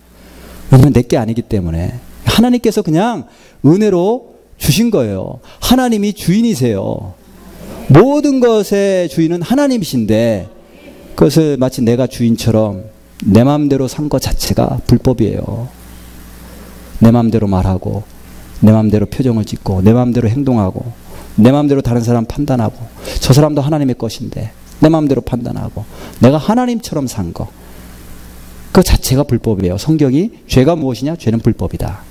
왜냐면 내 게 아니기 때문에 하나님께서 그냥 은혜로 주신 거예요. 하나님이 주인이세요. 모든 것의 주인은 하나님이신데 그것을 마치 내가 주인처럼 내 마음대로 산 것 자체가 불법이에요. 내 마음대로 말하고 내 마음대로 표정을 짓고 내 마음대로 행동하고 내 마음대로 다른 사람 판단하고 저 사람도 하나님의 것인데 내 마음대로 판단하고 내가 하나님처럼 산 거 그 자체가 불법이에요. 성경이 죄가 무엇이냐? 죄는 불법이다.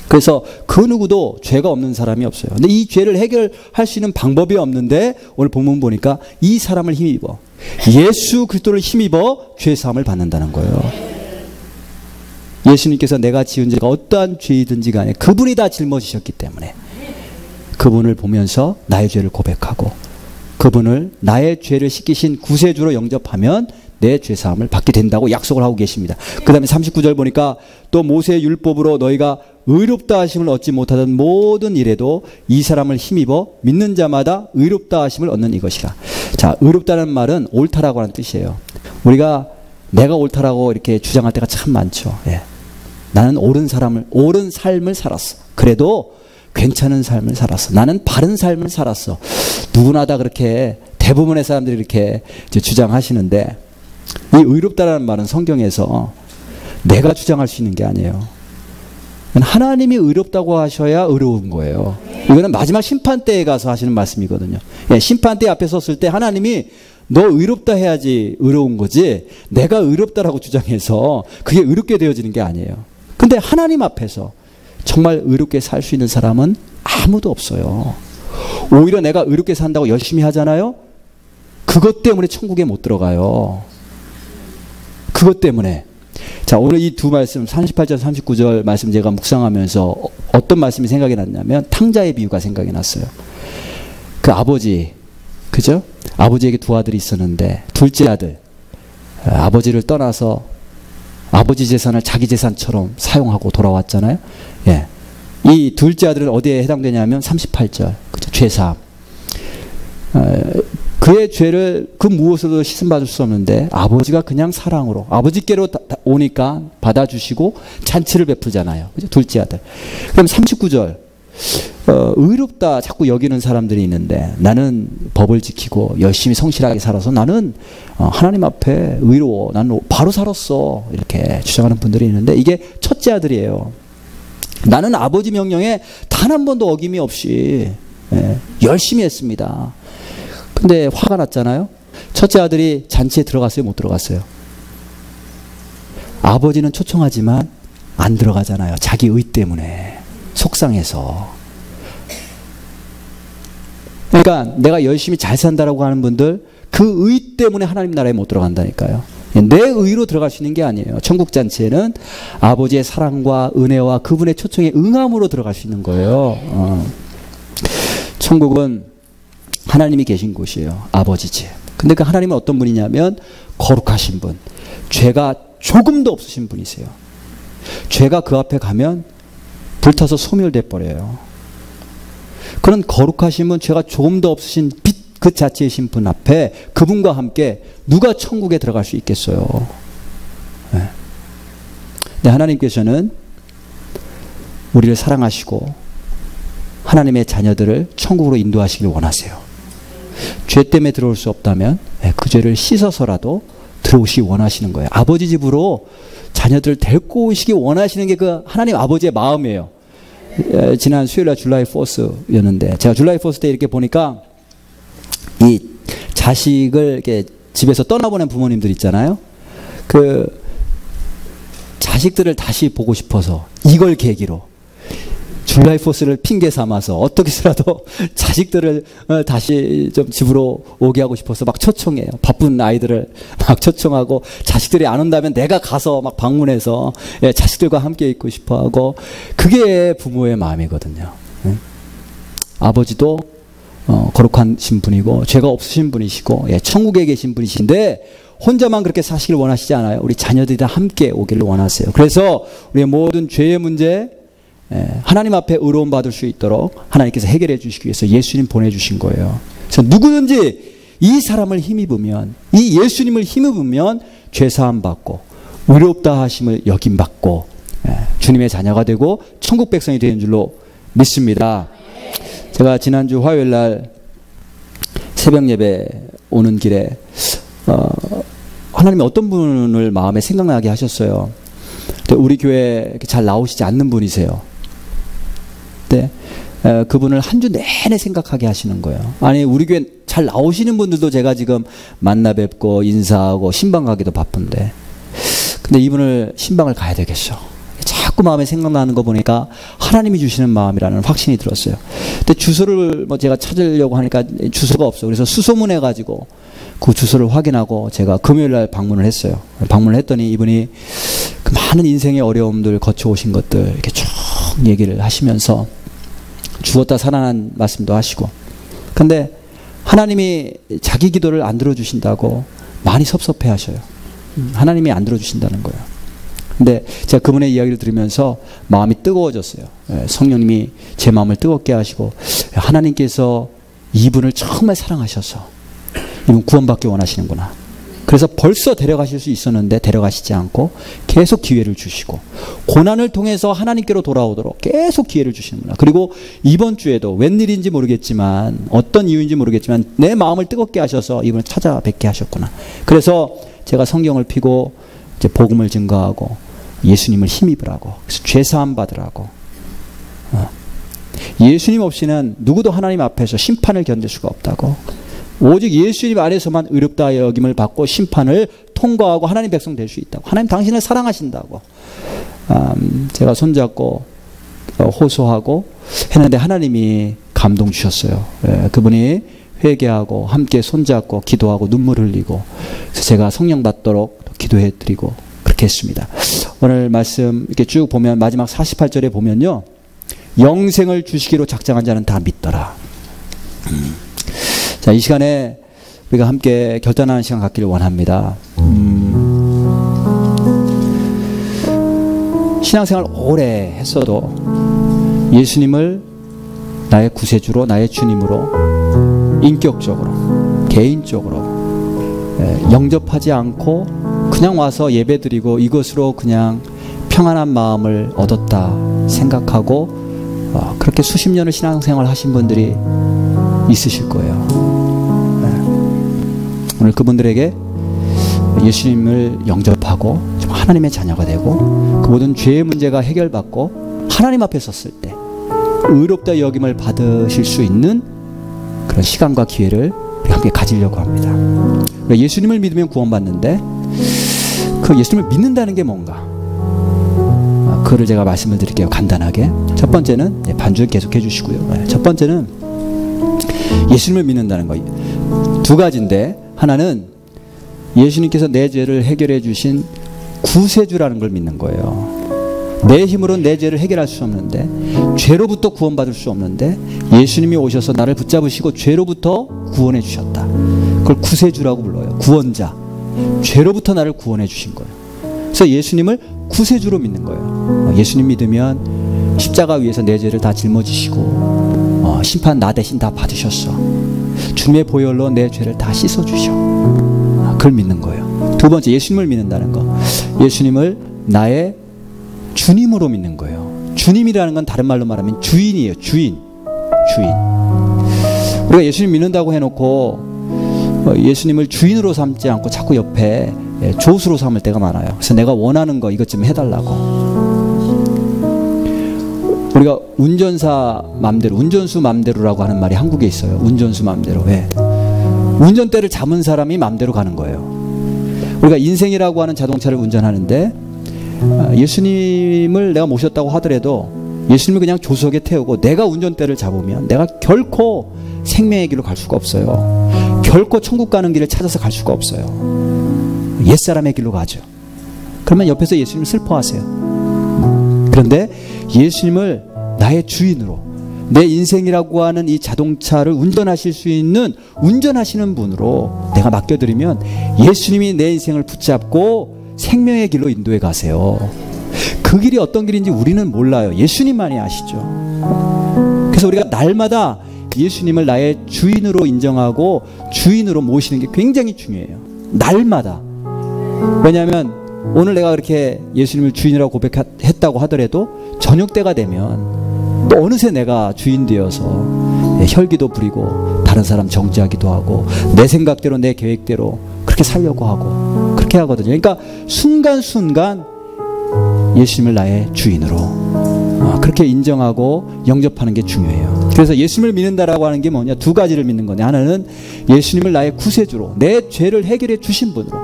그래서 그 누구도 죄가 없는 사람이 없어요. 근데 이 죄를 해결할 수 있는 방법이 없는데 오늘 본문 보니까 이 사람을 힘입어 예수 그리스도를 힘입어 죄 사함을 받는다는 거예요. 예수님께서 내가 지은 죄가 어떠한 죄이든지 간에 그분이 다 짊어지셨기 때문에 그분을 보면서 나의 죄를 고백하고 그분을 나의 죄를 씻기신 구세주로 영접하면 내 죄사함을 받게 된다고 약속을 하고 계십니다. 그 다음에 39절 보니까 또 모세의 율법으로 너희가 의롭다 하심을 얻지 못하던 모든 일에도 이 사람을 힘입어 믿는 자마다 의롭다 하심을 얻는 이것이라. 자, 의롭다는 말은 옳다라고 하는 뜻이에요. 우리가 내가 옳다라고 이렇게 주장할 때가 참 많죠. 나는 옳은 삶을 살았어. 그래도 괜찮은 삶을 살았어. 나는 바른 삶을 살았어. 누구나 다 그렇게 대부분의 사람들이 이렇게 주장하시는데 이 의롭다라는 말은 성경에서 내가 주장할 수 있는 게 아니에요. 하나님이 의롭다고 하셔야 의로운 거예요. 이거는 마지막 심판 때에 가서 하시는 말씀이거든요. 심판 때 앞에 섰을 때 하나님이 너 의롭다 해야지 의로운 거지 내가 의롭다라고 주장해서 그게 의롭게 되어지는 게 아니에요. 근데 하나님 앞에서 정말 의롭게 살 수 있는 사람은 아무도 없어요. 오히려 내가 의롭게 산다고 열심히 하잖아요. 그것 때문에 천국에 못 들어가요. 그것 때문에 자, 오늘 이 두 말씀 38절 39절 말씀 제가 묵상하면서 어떤 말씀이 생각이 났냐면 탕자의 비유가 생각이 났어요. 그 아버지, 그죠? 아버지에게 두 아들이 있었는데 둘째 아들, 아버지를 떠나서 아버지 재산을 자기 재산처럼 사용하고 돌아왔잖아요. 예. 이 둘째 아들은 어디에 해당되냐면 38절, 그죠? 죄사함. 그의 죄를 그 무엇으로도 씻음받을 수 없는데 아버지가 그냥 사랑으로 아버지께로 오니까 받아주시고 잔치를 베풀잖아요. 그죠? 둘째 아들. 그럼 39절 의롭다 자꾸 여기는 사람들이 있는데 나는 법을 지키고 열심히 성실하게 살아서 나는 하나님 앞에 의로워. 나는 바로 살았어. 이렇게 주장하는 분들이 있는데 이게 첫째 아들이에요. 나는 아버지 명령에 단 한 번도 어김이 없이 열심히 했습니다. 근데 화가 났잖아요. 첫째 아들이 잔치에 들어갔어요? 못 들어갔어요? 아버지는 초청하지만 안 들어가잖아요. 자기 의 때문에 속상해서. 그러니까 내가 열심히 잘 산다라고 하는 분들 그 의 때문에 하나님 나라에 못 들어간다니까요. 내 의로 들어갈 수 있는 게 아니에요. 천국 잔치에는 아버지의 사랑과 은혜와 그분의 초청에 응함으로 들어갈 수 있는 거예요. 천국은 하나님이 계신 곳이에요. 아버지 집. 근데 그 하나님은 어떤 분이냐면 거룩하신 분. 죄가 조금도 없으신 분이세요. 죄가 그 앞에 가면 불타서 소멸돼 버려요. 그런 거룩하신 분, 죄가 조금도 없으신 빛 그 자체이신 분 앞에 그분과 함께 누가 천국에 들어갈 수 있겠어요. 네. 근데 하나님께서는 우리를 사랑하시고 하나님의 자녀들을 천국으로 인도하시길 원하세요. 죄 때문에 들어올 수 없다면 그 죄를 씻어서라도 들어오시기 원하시는 거예요. 아버지 집으로 자녀들을 데리고 오시기 원하시는 게 그 하나님 아버지의 마음이에요. 지난 수요일날 줄라이 4스였는데 제가 줄라이 4스 때 이렇게 보니까 이 자식을 이렇게 집에서 떠나보낸 부모님들 있잖아요. 그 자식들을 다시 보고 싶어서 이걸 계기로 줄라이 4스를 핑계 삼아서 어떻게 해서라도 자식들을 다시 좀 집으로 오게 하고 싶어서 막 초청해요. 바쁜 아이들을 막 초청하고 자식들이 안 온다면 내가 가서 막 방문해서 자식들과 함께 있고 싶어 하고 그게 부모의 마음이거든요. 아버지도 거룩하신 분이고 죄가 없으신 분이시고 천국에 계신 분이신데 혼자만 그렇게 사시길 원하시지 않아요. 우리 자녀들이랑 함께 오기를 원하세요. 그래서 우리의 모든 죄의 문제 하나님 앞에 의로움 받을 수 있도록 하나님께서 해결해 주시기 위해서 예수님 보내주신 거예요. 그래서 누구든지 이 사람을 힘입으면 이 예수님을 힘입으면 죄사함 받고 의롭다 하심을 여김받고 주님의 자녀가 되고 천국 백성이 되는 줄로 믿습니다. 제가 지난주 화요일날 새벽 예배 오는 길에 하나님이 어떤 분을 마음에 생각나게 하셨어요. 우리 교회에 잘 나오시지 않는 분이세요. 네, 그분을 한 주 내내 생각하게 하시는 거예요. 아니 우리 교회 잘 나오시는 분들도 제가 지금 만나 뵙고 인사하고 신방 가기도 바쁜데 근데 이분을 신방을 가야 되겠어. 자꾸 마음에 생각나는 거 보니까 하나님이 주시는 마음이라는 확신이 들었어요. 근데 주소를 뭐 제가 찾으려고 하니까 주소가 없어. 그래서 수소문해 가지고 그 주소를 확인하고 제가 금요일날 방문을 했어요. 방문을 했더니 이분이 그 많은 인생의 어려움들 거쳐오신 것들 이렇게 쭉 얘기를 하시면서 죽었다 살아난 말씀도 하시고 근데 하나님이 자기 기도를 안 들어주신다고 많이 섭섭해 하셔요. 하나님이 안 들어주신다는 거예요. 근데 제가 그분의 이야기를 들으면서 마음이 뜨거워졌어요. 성령님이 제 마음을 뜨겁게 하시고 하나님께서 이분을 정말 사랑하셔서 이분 구원받기 원하시는구나. 그래서 벌써 데려가실 수 있었는데 데려가시지 않고 계속 기회를 주시고 고난을 통해서 하나님께로 돌아오도록 계속 기회를 주시는구나. 그리고 이번 주에도 웬일인지 모르겠지만 어떤 이유인지 모르겠지만 내 마음을 뜨겁게 하셔서 이분을 찾아뵙게 하셨구나. 그래서 제가 성경을 펴고 이제 복음을 증거하고 예수님을 힘입으라고 그래서 죄사함 받으라고 예수님 없이는 누구도 하나님 앞에서 심판을 견딜 수가 없다고 오직 예수님 안에서만 의롭다 여김을 받고 심판을 통과하고 하나님 백성 될 수 있다고 하나님 당신을 사랑하신다고 제가 손잡고 호소하고 했는데 하나님이 감동 주셨어요. 그분이 회개하고 함께 손잡고 기도하고 눈물 흘리고 그래서 제가 성령 받도록 기도해 드리고 그렇게 했습니다. 오늘 말씀 이렇게 쭉 보면 마지막 48절에 보면요. 영생을 주시기로 작정한 자는 다 믿더라. 자, 이 시간에 우리가 함께 결단하는 시간 갖기를 원합니다. 신앙생활 오래 했어도 예수님을 나의 구세주로, 나의 주님으로 인격적으로, 개인적으로 영접하지 않고 그냥 와서 예배드리고 이것으로 그냥 평안한 마음을 얻었다 생각하고 그렇게 수십 년을 신앙생활 하신 분들이 있으실 거예요. 오늘 그분들에게 예수님을 영접하고 하나님의 자녀가 되고 그 모든 죄의 문제가 해결받고 하나님 앞에 섰을 때 의롭다 여김을 받으실 수 있는 그런 시간과 기회를 함께 가지려고 합니다. 예수님을 믿으면 구원받는데 그 예수님을 믿는다는 게 뭔가? 그거를 제가 말씀을 드릴게요. 간단하게. 첫 번째는 반주 계속 해주시고요. 첫 번째는 예수님을 믿는다는 거. 두 가지인데 하나는 예수님께서 내 죄를 해결해 주신 구세주라는 걸 믿는 거예요. 내 힘으로는 내 죄를 해결할 수 없는데 죄로부터 구원받을 수 없는데 예수님이 오셔서 나를 붙잡으시고 죄로부터 구원해 주셨다. 그걸 구세주라고 불러요. 구원자. 죄로부터 나를 구원해 주신 거예요. 그래서 예수님을 구세주로 믿는 거예요. 예수님 믿으면 십자가 위에서 내 죄를 다 짊어지시고 심판 나 대신 다 받으셨어. 주님의 보혈로 내 죄를 다 씻어주셔. 그걸 믿는 거예요. 두 번째, 예수님을 믿는다는 거. 예수님을 나의 주님으로 믿는 거예요. 주님이라는 건 다른 말로 말하면 주인이에요. 주인. 우리가 예수님 믿는다고 해놓고 예수님을 주인으로 삼지 않고 자꾸 옆에 조수로 삼을 때가 많아요. 그래서 내가 원하는 거 이것 좀 해달라고. 우리가 운전사 맘대로, 운전수 맘대로라고 하는 말이 한국에 있어요. 운전수 맘대로. 왜? 운전대를 잡은 사람이 맘대로 가는 거예요. 우리가 인생이라고 하는 자동차를 운전하는데 예수님을 내가 모셨다고 하더라도 예수님을 그냥 조수석에 태우고 내가 운전대를 잡으면 내가 결코 생명의 길로 갈 수가 없어요. 결코 천국 가는 길을 찾아서 갈 수가 없어요. 옛사람의 길로 가죠. 그러면 옆에서 예수님 슬퍼하세요. 그런데 예수님을 나의 주인으로, 내 인생이라고 하는 이 자동차를 운전하실 수 있는 운전하시는 분으로 내가 맡겨드리면 예수님이 내 인생을 붙잡고 생명의 길로 인도해 가세요. 그 길이 어떤 길인지 우리는 몰라요. 예수님만이 아시죠. 그래서 우리가 날마다 예수님을 나의 주인으로 인정하고 주인으로 모시는 게 굉장히 중요해요. 날마다. 왜냐하면 오늘 내가 그렇게 예수님을 주인이라고 고백했다고 하더라도 저녁 때가 되면 또 어느새 내가 주인 되어서 혈기도 부리고 다른 사람 정죄하기도 하고 내 생각대로 내 계획대로 그렇게 살려고 하고 그렇게 하거든요. 그러니까 순간순간 예수님을 나의 주인으로 그렇게 인정하고 영접하는 게 중요해요. 그래서 예수님을 믿는다라고 하는 게 뭐냐? 두 가지를 믿는 거냐. 하나는 예수님을 나의 구세주로, 내 죄를 해결해 주신 분으로,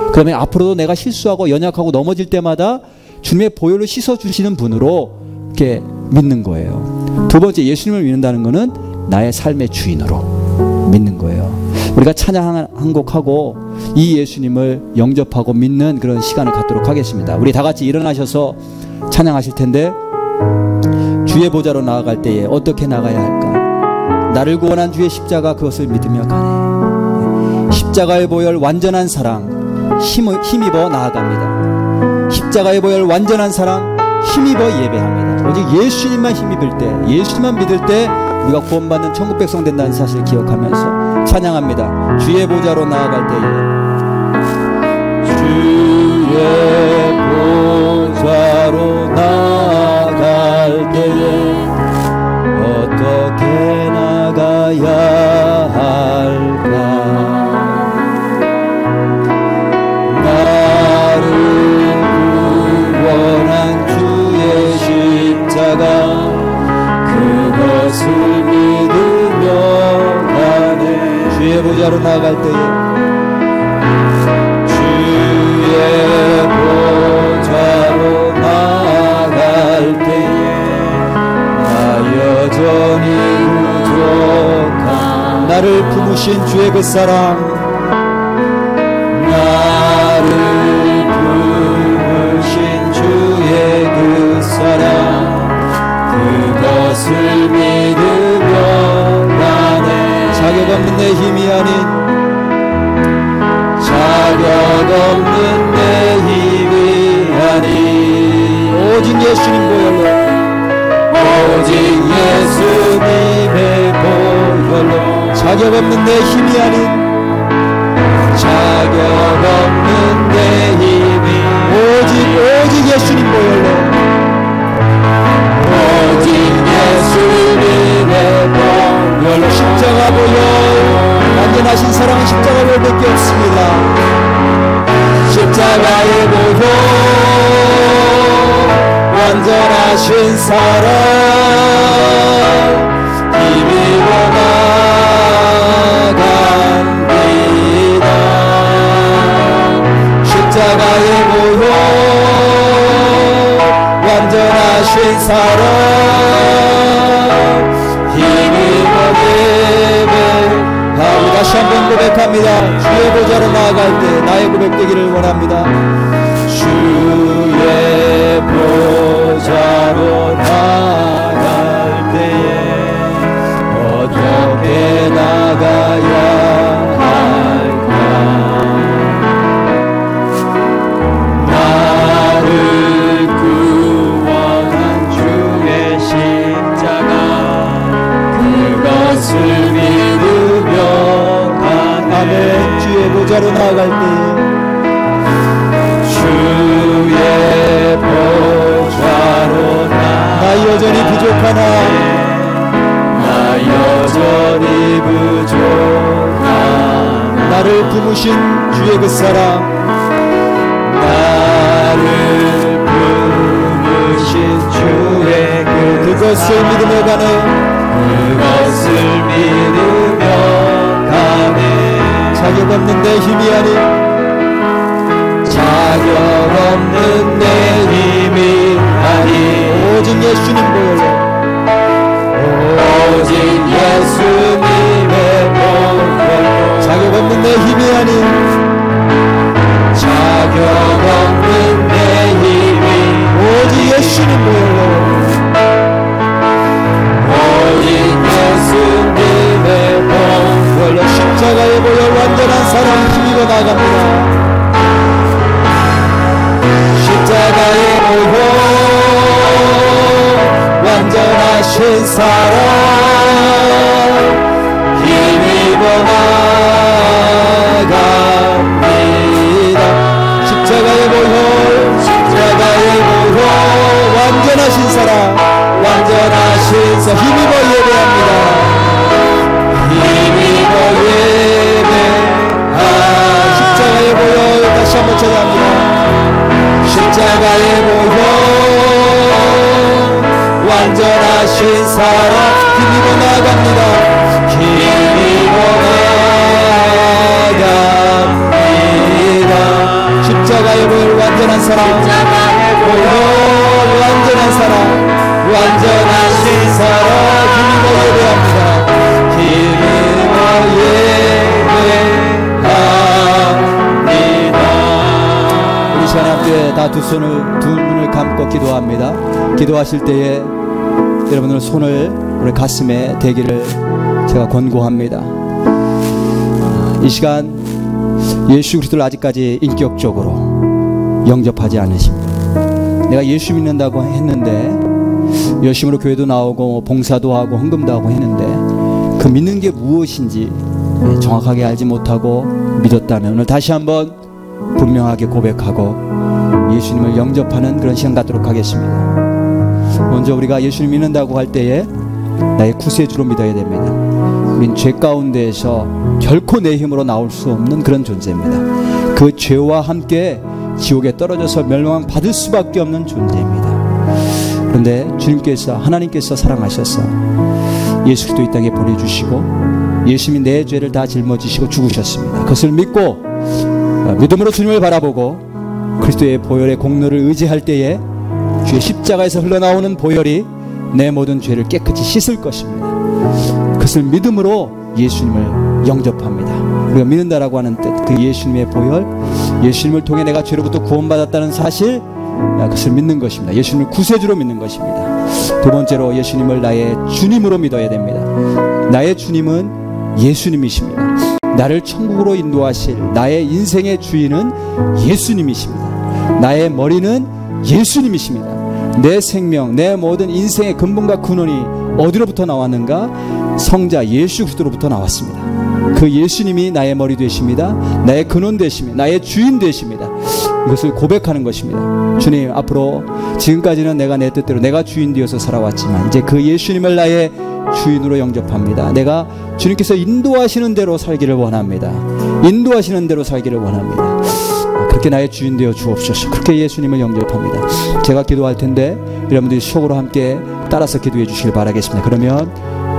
그 다음에 앞으로도 내가 실수하고 연약하고 넘어질 때마다 주님의 보혈로 씻어주시는 분으로 이렇게 믿는 거예요. 두 번째, 예수님을 믿는다는 거는 나의 삶의 주인으로 믿는 거예요. 우리가 찬양 한 곡하고 이 예수님을 영접하고 믿는 그런 시간을 갖도록 하겠습니다. 우리 다 같이 일어나셔서 찬양하실 텐데, 주의 보좌로 나아갈 때에 어떻게 나가야 할까? 나를 구원한 주의 십자가, 그것을 믿으며 가네. 십자가의 보혈 완전한 사랑 힘입어 나아갑니다. 십자가의 보혈 완전한 사랑 힘입어 예배합니다. 오직 예수님만 힘입을 때, 예수님만 믿을 때 우리가 구원받는 천국 백성 된다는 사실을 기억하면서 찬양합니다. 주의 보좌로 나아갈 때에, 주의 보좌로 나아갈 때에 어떻게 나가야 할까? 나를 구원한 주의 십자가, 그것을 믿으며 가네. 주의 보좌로 나아갈 때에, 주의 보좌로 나아갈 때에 나 여전히 부족한, 나를 품으신 주의 그 사랑, 나를 사랑 그것을 믿으며 나네. 자격 없는 내 힘이 아닌 자격 없는 내 힘이 아닌 오직 예수님 보혈로 오직 예수님의 보혈로 자격 없는 내 힘이 아닌 자격 없는 내 힘이 오직 예수님 보혈로 오직 예수님의 보혈로 십자가 보혈 완전하신 사랑은 십자가 보혈밖에 없습니다. 십자가의 보혈 완전하신 사랑 힘입어 나갑니다. 십자가의 보혈 완전하신 사랑 힘입어 예배하고 다시 한번 고백합니다. 주의 보좌로 나아갈 때 나의 고백되기를 원합니다. 주의 보좌로 나아갈 때에 어떻게 나가야 할까? 나를 구원한 주의 십자가 그것을 믿으며 아멘. 주의 보좌로 나아갈 때에 주의 보좌로 나 여전히 부족하나 나 여전히 부족하나 나를 품으신 주의 그 사랑 나를 품으신 주의 그것을 믿으며 가네 그것을 믿으며 가네 자격 없는 내 힘이 아닌 자격 없는 내 힘이 아닌 오직 예수님 보혈로 오직 예수님의 보혈로 자격 없는 내 힘이 아닌 자격 없는 내 힘이 오직 예수님 보혈로 오직 예수님의 보혈로 십자가의 보혈 완전한 사랑 힘입어 나갑니다. 십자가의 보혈 완전하신 사랑 힘입어 나갑니다. 십자가의 보혈 완전하신 사랑 완전하신 사랑 힘입어 예배합니다. 힘입어 예배하 십자가의 보혈 다시 한번 찬양합니다. 십자가의 보혈 완전하신 사랑 힘입어 나갑니다. 힘입어 나갑니다. 십자가의 보혈 완전한 사랑 보혈 완전한 사랑 완전하신 사랑 힘입어 예배합니다. 힘입어 예배합니다. 우리 시간 앞에 다 두 눈을 감고 기도합니다. 기도하실 때에 여러분들 손을 우리 가슴에 대기를 제가 권고합니다. 이 시간 예수 그리스도를 아직까지 인격적으로 영접하지 않으신 분, 내가 예수 믿는다고 했는데 열심으로 교회도 나오고 봉사도 하고 헌금도 하고 했는데 그 믿는 게 무엇인지 정확하게 알지 못하고 믿었다면 오늘 다시 한번 분명하게 고백하고 예수님을 영접하는 그런 시간 갖도록 하겠습니다. 먼저 우리가 예수님 믿는다고 할 때에 나의 구세주로 믿어야 됩니다. 우린 죄 가운데에서 결코 내 힘으로 나올 수 없는 그런 존재입니다. 그 죄와 함께 지옥에 떨어져서 멸망 받을 수밖에 없는 존재입니다. 그런데 주님께서 하나님께서 사랑하셔서 예수 그리스도 이 땅에 보내주시고 예수님이 내 죄를 다 짊어지시고 죽으셨습니다. 그것을 믿고 믿음으로 주님을 바라보고 그리스도의 보혈의 공로를 의지할 때에 주의 십자가에서 흘러나오는 보혈이 내 모든 죄를 깨끗이 씻을 것입니다. 그것을 믿음으로 예수님을 영접합니다. 우리가 믿는다라고 하는 뜻, 그 예수님의 보혈, 예수님을 통해 내가 죄로부터 구원받았다는 사실, 그것을 믿는 것입니다. 예수님을 구세주로 믿는 것입니다. 두 번째로 예수님을 나의 주님으로 믿어야 됩니다. 나의 주님은 예수님이십니다. 나를 천국으로 인도하실 나의 인생의 주인은 예수님이십니다. 나의 머리는 예수님이십니다. 내 생명, 내 모든 인생의 근본과 근원이 어디로부터 나왔는가? 성자 예수 그리스도로부터 나왔습니다. 그 예수님이 나의 머리 되십니다. 나의 근원 되십니다. 나의 주인 되십니다. 이것을 고백하는 것입니다. 주님, 앞으로 지금까지는 내가 내 뜻대로 내가 주인 되어서 살아왔지만 이제 그 예수님을 나의 주인으로 영접합니다. 내가 주님께서 인도하시는 대로 살기를 원합니다. 인도하시는 대로 살기를 원합니다. 그렇게 나의 주인 되어 주옵소서. 그렇게 예수님을 영접합니다. 제가 기도할 텐데 여러분들이 속으로 함께 따라서 기도해 주시길 바라겠습니다. 그러면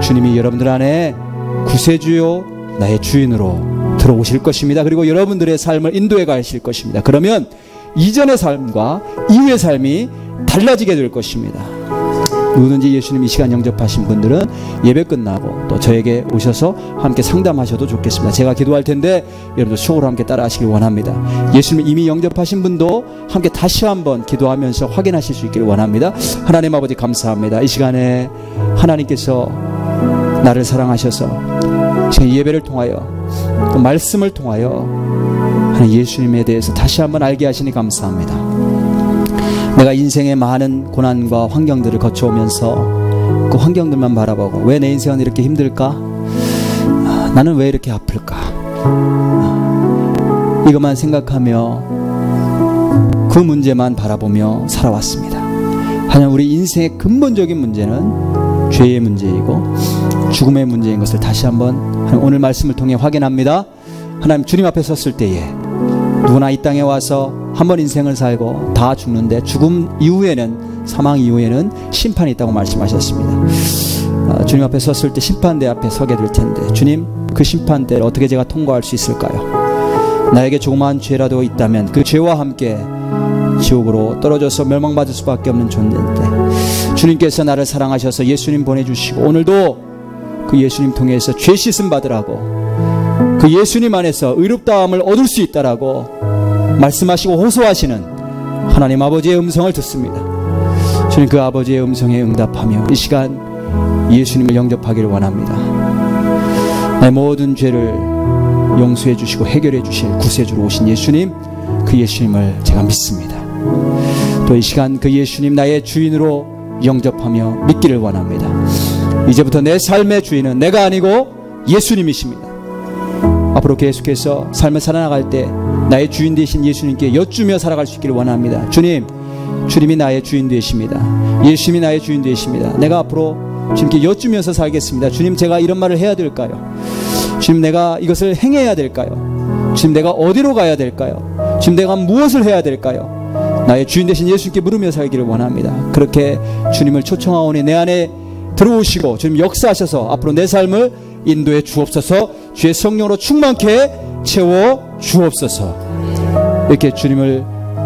주님이 여러분들 안에 구세주요 나의 주인으로 들어오실 것입니다. 그리고 여러분들의 삶을 인도해 가실 것입니다. 그러면 이전의 삶과 이후의 삶이 달라지게 될 것입니다. 누구든지 예수님 이 시간 영접하신 분들은 예배 끝나고 또 저에게 오셔서 함께 상담하셔도 좋겠습니다. 제가 기도할 텐데 여러분들 속으로 함께 따라 하시길 원합니다. 예수님 이미 영접하신 분도 함께 다시 한번 기도하면서 확인하실 수 있기를 원합니다. 하나님 아버지 감사합니다. 이 시간에 하나님께서 나를 사랑하셔서 제 예배를 통하여 또 말씀을 통하여 예수님에 대해서 다시 한번 알게 하시니 감사합니다. 내가 인생의 많은 고난과 환경들을 거쳐오면서 그 환경들만 바라보고 왜 내 인생은 이렇게 힘들까? 나는 왜 이렇게 아플까? 이것만 생각하며 그 문제만 바라보며 살아왔습니다. 하지만 우리 인생의 근본적인 문제는 죄의 문제이고 죽음의 문제인 것을 다시 한번 오늘 말씀을 통해 확인합니다. 하나님 주님 앞에 섰을 때에 누구나 이 땅에 와서 한번 인생을 살고 다 죽는데 죽음 이후에는 사망 이후에는 심판이 있다고 말씀하셨습니다. 주님 앞에 섰을 때 심판대 앞에 서게 될 텐데 주님 그 심판대를 어떻게 제가 통과할 수 있을까요? 나에게 조그마한 죄라도 있다면 그 죄와 함께 지옥으로 떨어져서 멸망받을 수밖에 없는 존재인데 주님께서 나를 사랑하셔서 예수님 보내주시고 오늘도 그 예수님 통해서 죄 씻음 받으라고 그 예수님 안에서 의롭다함을 얻을 수 있다라고 말씀하시고 호소하시는 하나님 아버지의 음성을 듣습니다. 주님 그 아버지의 음성에 응답하며 이 시간 예수님을 영접하기를 원합니다. 내 모든 죄를 용서해 주시고 해결해 주실 구세주로 오신 예수님, 그 예수님을 제가 믿습니다. 또 이 시간 그 예수님 나의 주인으로 영접하며 믿기를 원합니다. 이제부터 내 삶의 주인은 내가 아니고 예수님이십니다. 앞으로 계속해서 삶을 살아나갈 때 나의 주인 되신 예수님께 여쭈며 살아갈 수 있기를 원합니다. 주님, 주님이 나의 주인 되십니다. 예수님이 나의 주인 되십니다. 내가 앞으로 주님께 여쭈면서 살겠습니다. 주님, 제가 이런 말을 해야 될까요? 주님, 내가 이것을 행해야 될까요? 주님, 내가 어디로 가야 될까요? 주님, 내가 무엇을 해야 될까요? 나의 주인 되신 예수님께 물으며 살기를 원합니다. 그렇게 주님을 초청하오니 내 안에 들어오시고 주님 역사하셔서 앞으로 내 삶을 인도해 주옵소서. 주의 성령으로 충만케 채워 주옵소서. 이렇게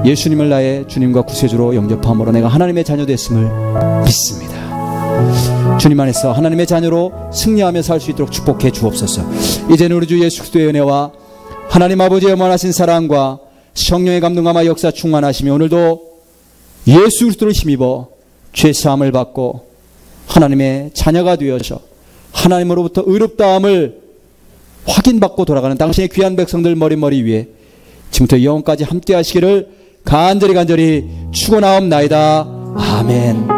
예수님을 나의 주님과 구세주로 영접함으로 내가 하나님의 자녀 됐음을 믿습니다. 주님 안에서 하나님의 자녀로 승리하며 살 수 있도록 축복해 주옵소서. 이제는 우리 주 예수 그리스도의 은혜와 하나님 아버지의 원하신 사랑과 성령의 감동감화 역사 충만하시며 오늘도 예수 그리스도를 힘입어 죄사함을 받고 하나님의 자녀가 되어서 하나님으로부터 의롭다함을 확인받고 돌아가는 당신의 귀한 백성들 머리 위에 지금부터 영원까지 함께 하시기를 간절히 축원하옵나이다. 아멘.